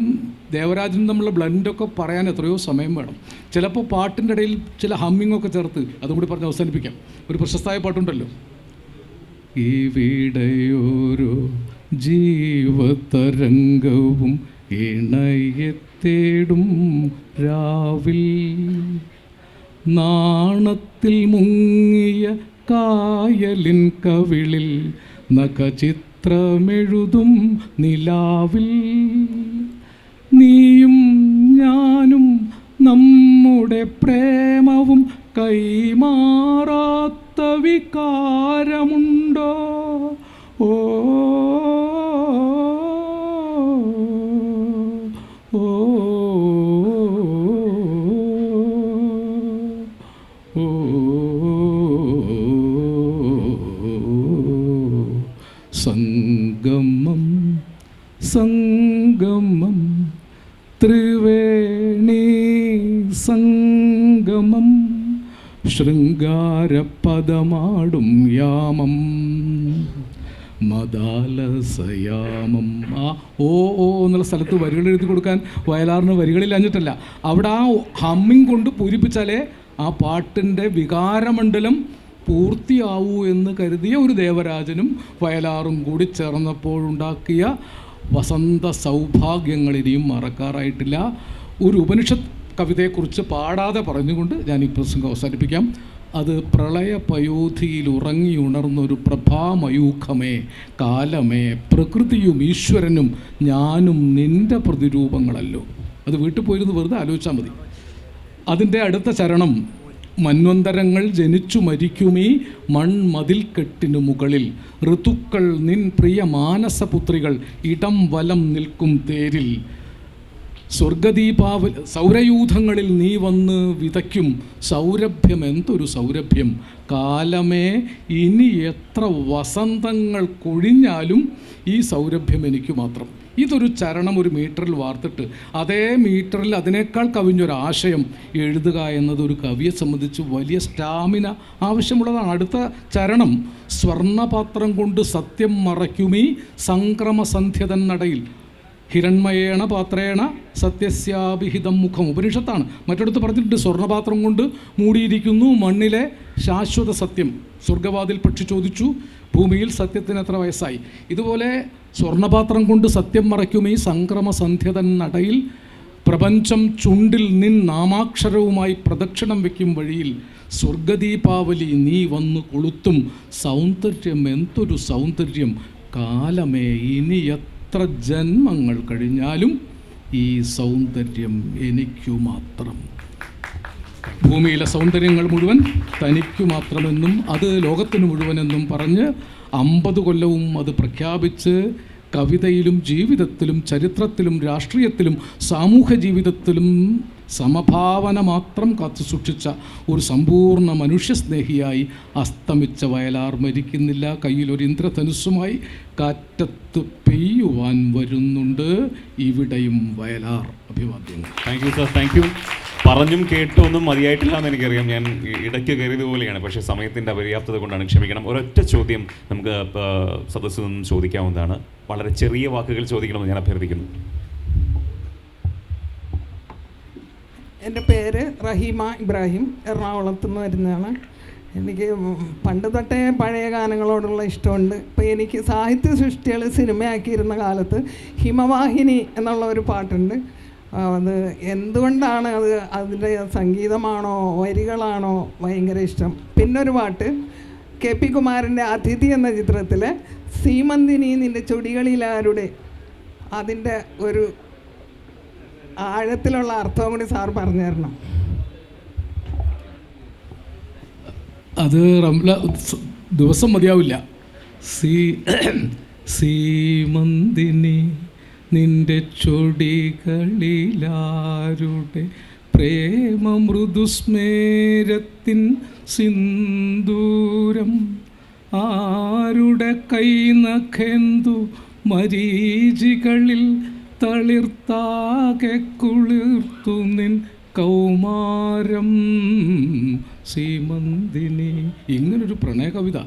ദേവരാജനും തമ്മിലുള്ള ബ്ലെൻഡൊക്കെ പറയാൻ എത്രയോ സമയം വേണം. ചിലപ്പോൾ പാട്ടിൻ്റെ ഇടയിൽ ചില ഹമ്മിങ്ങൊക്കെ ചേർത്ത് അതും കൂടി പറഞ്ഞ് അവസാനിപ്പിക്കാം. ഒരു പ്രശസ്തമായ പാട്ടുണ്ടല്ലോ, ഇവിടെയോരോ ജീവതരംഗവും ഇണയെ തേടും രാവിൽ, നാണത്തിൽ മുങ്ങിയ കായലിൻ കവിളിൽ നഖചിത്രമെഴുതും നിലാവിൽ, നീയും ഞാനും നമ്മുടെ പ്രേമവും കൈമാറാത്ത വികാരമുണ്ടോ? ഓ ഓ ഓ സംഗമം സംഗമം ത്രിവേണി സംഗമം, ശൃംഗാരപദമാടും യാമം മദാലസയാമം. ആ ഓ ഓ എന്നുള്ള സ്ഥലത്ത് വരികൾ എഴുതി കൊടുക്കാൻ വയലാറിന് വരികളില്ലാഞ്ഞിട്ടല്ല, അവിടെ ആ ഹമ്മിങ് കൊണ്ട് പൂരിപ്പിച്ചാലേ ആ പാട്ടിൻ്റെ വികാരമണ്ഡലം പൂർത്തിയാവൂ എന്ന് കരുതിയ ഒരു ദേവരാജനും വയലാറും കൂടി ചേർന്നപ്പോഴുണ്ടാക്കിയ വസന്ത സൗഭാഗ്യങ്ങൾ ഇനിയും മറക്കാറായിട്ടില്ല. ഒരു ഉപനിഷത്ത് കവിതയെക്കുറിച്ച് പാടാതെ പറഞ്ഞുകൊണ്ട് ഞാൻ ഈ പ്രസംഗം അവസാനിപ്പിക്കാം. അത് പ്രളയ പയോധിയിൽ ഉറങ്ങിയുണർന്നൊരു പ്രഭാമയൂഖമേ, കാലമേ, പ്രകൃതിയും ഈശ്വരനും ഞാനും നിൻ്റെ പ്രതിരൂപങ്ങളല്ലോ. അത് വീട്ടിൽ പോയിരുന്ന് വെറുതെ ആലോചിച്ചാൽ മതി. അതിൻ്റെ അടുത്ത ചരണം, മന്വന്തരങ്ങൾ ജനിച്ചു മരിക്കുമീ മൺമതിൽക്കെട്ടിനു മുകളിൽ, ഋതുക്കൾ നിൻ പ്രിയ മാനസപുത്രികൾ ഇടം വലം നിൽക്കും തേരിൽ, സൗരയൂഥങ്ങളിൽ നീ വന്ന് വിതയ്ക്കും സൗരഭ്യം, എന്തൊരു സൗരഭ്യം, കാലമേ ഇനി എത്ര വസന്തങ്ങൾ കൊഴിഞ്ഞാലും ഈ സൗരഭ്യം എനിക്ക് മാത്രം. ഇതൊരു ചരണം ഒരു മീറ്ററിൽ വാർത്തിട്ട് അതേ മീറ്ററിൽ അതിനേക്കാൾ കവിഞ്ഞൊരാശയം എഴുതുക എന്നത് ഒരു കവിയെ സംബന്ധിച്ച് വലിയ സ്റ്റാമിന ആവശ്യമുള്ളതാണ്. അടുത്ത ചരണം, സ്വർണ്ണപാത്രം കൊണ്ട് സത്യം മറയ്ക്കുമീ സംക്രമസന്ധ്യതൻ നടയിൽ, ഹിരൺമയേണ പാത്രേണ സത്യസ്യാഭിഹിതം മുഖം, ഉപനിഷത്താണ്. മറ്റിടത്ത് പറഞ്ഞിട്ടുണ്ട്, സ്വർണ്ണപാത്രം കൊണ്ട് മൂടിയിരിക്കുന്നു മണ്ണിലെ ശാശ്വത സത്യം. സ്വർഗവാതിൽ പക്ഷി ചോദിച്ചു, ഭൂമിയിൽ സത്യത്തിന് എത്ര വയസ്സായി? ഇതുപോലെ സ്വർണ്ണപാത്രം കൊണ്ട് സത്യം മറയ്ക്കും ഈ സംക്രമസന്ധ്യതൻ നടയിൽ, പ്രപഞ്ചം ചുണ്ടിൽ നിൻ നാമാക്ഷരവുമായി പ്രദക്ഷിണം വയ്ക്കും വഴിയിൽ, സ്വർഗദീപാവലി നീ വന്നു കൊളുത്തും സൗന്ദര്യം, എന്തൊരു സൗന്ദര്യം, കാലമേ ഇനി എത്ര ജന്മങ്ങൾ കഴിഞ്ഞാലും ഈ സൗന്ദര്യം എനിക്കു മാത്രം. ഭൂമിയിലെ സൗന്ദര്യങ്ങൾ മുഴുവൻ തനിക്കു മാത്രമെന്നും അത് ലോകത്തിന് മുഴുവനെന്നും പറഞ്ഞ് 50 കൊല്ലവും അത് പ്രഖ്യാപിച്ച് കവിതയിലും ജീവിതത്തിലും ചരിത്രത്തിലും രാഷ്ട്രീയത്തിലും സാമൂഹ്യ ജീവിതത്തിലും സമഭാവന മാത്രം കാത്തുസൂക്ഷിച്ച ഒരു സമ്പൂർണ്ണ മനുഷ്യസ്നേഹിയായി അസ്തമിച്ച വയലാർ മരിക്കുന്നില്ല. കയ്യിലൊരു ഇന്ദ്രധനുസ്സുമായി കാറ്റത്ത് പെയ്യുവാൻ വരുന്നുണ്ട് ഇവിടെയും വയലാർ. അഭിവാദ്യങ്ങൾ. Thank you sir, thank you. പറഞ്ഞും കേട്ടൊന്നും മതിയായിട്ടില്ല എന്ന് എനിക്കറിയാം. ഞാൻ ഇടയ്ക്ക് കയറിയതുപോലെയാണ്, പക്ഷേ സമയത്തിൻ്റെ അപര്യാപ്തത കൊണ്ടാണ്, ക്ഷമിക്കണം. ഒരൊറ്റ ചോദ്യം നമുക്ക് സദസ്സിൽ നിന്നും ചോദിക്കാവുന്നതാണ്. വളരെ ചെറിയ വാക്കുകൾ ചോദിക്കണമെന്ന് ഞാൻ അഭ്യർത്ഥിക്കുന്നു. എൻ്റെ പേര് റഹീമ ഇബ്രാഹിം, എറണാകുളത്ത് നിന്ന് വരുന്നതാണ്. എനിക്ക് പണ്ട് തൊട്ടേ പഴയ ഗാനങ്ങളോടുള്ള ഇഷ്ടമുണ്ട്. ഇപ്പോൾ എനിക്ക് സാഹിത്യ സൃഷ്ടികൾ സിനിമയാക്കിയിരുന്ന കാലത്ത് ഹിമവാഹിനി എന്നുള്ള ഒരു പാട്ടുണ്ട്. അത് എന്തുകൊണ്ടാണ് അതിൻ്റെ സംഗീതമാണോ വരികളാണോ ഭയങ്കര ഇഷ്ടം. പിന്നൊരു പാട്ട് KP കുമാരൻ്റെ അതിഥി എന്ന ചിത്രത്തിലെ സീമന്തിനി നിൻ്റെ ചുടികളിലാരുടെ, അതിൻ്റെ ഒരു ആഴത്തിലുള്ള അർത്ഥവും കൂടി സാർ പറഞ്ഞു തരണം. അത് റംല ദിവസം മതിയാവില്ല. സീമന്തിനി നിന്റെ ചൊടികളിലാരുടെ പ്രേമമൃദുസ്മേരത്തിൻ സിന്ദൂരം, ആരുടെ കൈനഖേന്തു മരീചികളിൽ തളിർത്താകെ കുളിർത്തു നിൻ കൗമാരം സീമന്തിനി. ഇങ്ങനൊരു പ്രണയ കവിത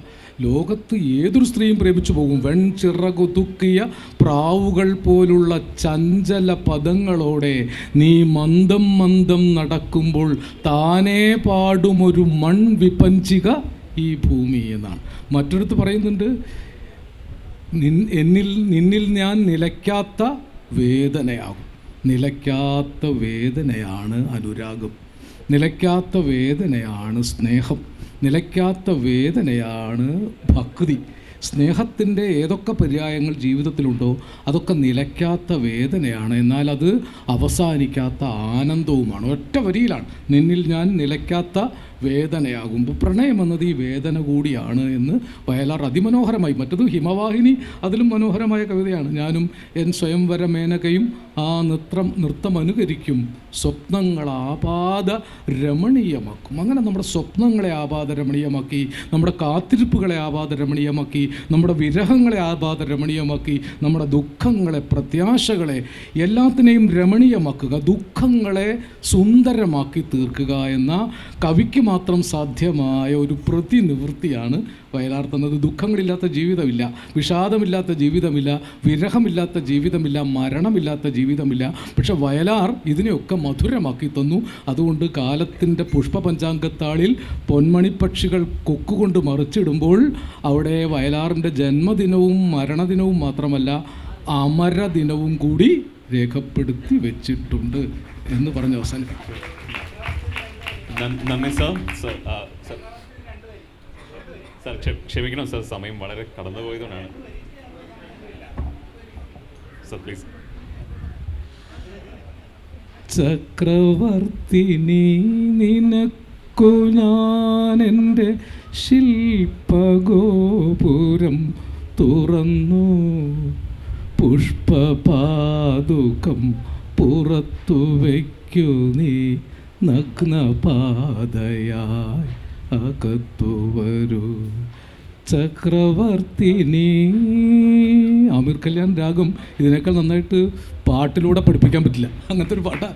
ലോകത്ത് ഏതൊരു സ്ത്രീയും പ്രേമിച്ചു പോകും. വെൺചിറകുതുക്കിയ പ്രാവുകൾ പോലുള്ള ചഞ്ചല പദങ്ങളോടെ നീ മന്ദം മന്ദം നടക്കുമ്പോൾ താനേ പാടുമൊരു മൺവിപഞ്ചിക ഈ ഭൂമി എന്നാണ്. മറ്റൊരിടത്ത് പറയുന്നുണ്ട്, നിന്നിൽ ഞാൻ നിലയ്ക്കാത്ത വേദനയാകും. നിലയ്ക്കാത്ത വേദനയാണ് അനുരാഗം, നിലയ്ക്കാത്ത വേദനയാണ് സ്നേഹം, നിലയ്ക്കാത്ത വേദനയാണ് ഭക്തി. സ്നേഹത്തിൻ്റെ ഏതൊക്കെ പര്യായങ്ങൾ ജീവിതത്തിലുണ്ടോ അതൊക്കെ നിലയ്ക്കാത്ത വേദനയാണ്, എന്നാൽ അത് അവസാനിക്കാത്ത ആനന്ദവുമാണ്. ഒറ്റ വരിയിലാണ്, നിന്നിൽ ഞാൻ നിലയ്ക്കാത്ത വേദനയാകുമ്പോൾ പ്രണയം എന്നത് ഈ വേദന കൂടിയാണ് എന്ന് വയലാർ അതിമനോഹരമായി. മറ്റത് ഹിമവാഹിനി അതിലും മനോഹരമായ കവിതയാണ്. ഞാനും എൻ സ്വയംവര മേനകയും ആ നൃത്തം അനുകരിക്കും, സ്വപ്നങ്ങൾ ആപാദ രമണീയമാക്കും. അങ്ങനെ നമ്മുടെ സ്വപ്നങ്ങളെ ആപാദ രമണീയമാക്കി, നമ്മുടെ കാത്തിരിപ്പുകളെ ആപാദ രമണീയമാക്കി, നമ്മുടെ വിരഹങ്ങളെ ആപാദ രമണീയമാക്കി, നമ്മുടെ ദുഃഖങ്ങളെ പ്രത്യാശകളെ എല്ലാത്തിനെയും രമണീയമാക്കുക, ദുഃഖങ്ങളെ സുന്ദരമാക്കി തീർക്കുക എന്ന കവിക്ക് മാത്രം സാധ്യമായ ഒരു പ്രതിനിവൃത്തിയാണ് വയലാർ തന്നത്. ദുഃഖങ്ങളില്ലാത്ത ജീവിതമില്ല, വിഷാദമില്ലാത്ത ജീവിതമില്ല, വിരഹമില്ലാത്ത ജീവിതമില്ല, മരണമില്ലാത്ത ജീവിതമില്ല. പക്ഷെ വയലാർ ഇതിനെയൊക്കെ മധുരമാക്കി തന്നു. അതുകൊണ്ട് കാലത്തിൻ്റെ പുഷ്പപഞ്ചാംഗത്താളിൽ പൊന്മണിപ്പക്ഷികൾ കൊക്കുകൊണ്ട് മറിച്ചിടുമ്പോൾ അവിടെ വയലാറിൻ്റെ ജന്മദിനവും മരണദിനവും മാത്രമല്ല അമരദിനവും കൂടി രേഖപ്പെടുത്തി വെച്ചിട്ടുണ്ട് എന്ന് പറഞ്ഞ് അവസാനിപ്പിക്കും. നന്ദി സർ. സർ ക്ഷമിക്കണം സർ, സമയം വളരെ കടന്നുപോയതുകൊണ്ടാണ്. Sir please. ചക്രവർത്തിനി നിനക്കു ഞാൻ എൻ്റെ ശില്പഗോപുരം തുറന്നു, പുഷ്പപാദുകം പുറത്തു വയ്ക്കു നീ, നഗ്നപാതയായി അകത്തു വരൂ ചക്രവർത്തിനി. ആമിർ കല്യാൺ രാഗം ഇതിനേക്കാൾ നന്നായിട്ട് പാട്ടിലൂടെ പഠിപ്പിക്കാൻ പറ്റില്ല, അങ്ങനത്തെ ഒരു പാട്ടാണ്.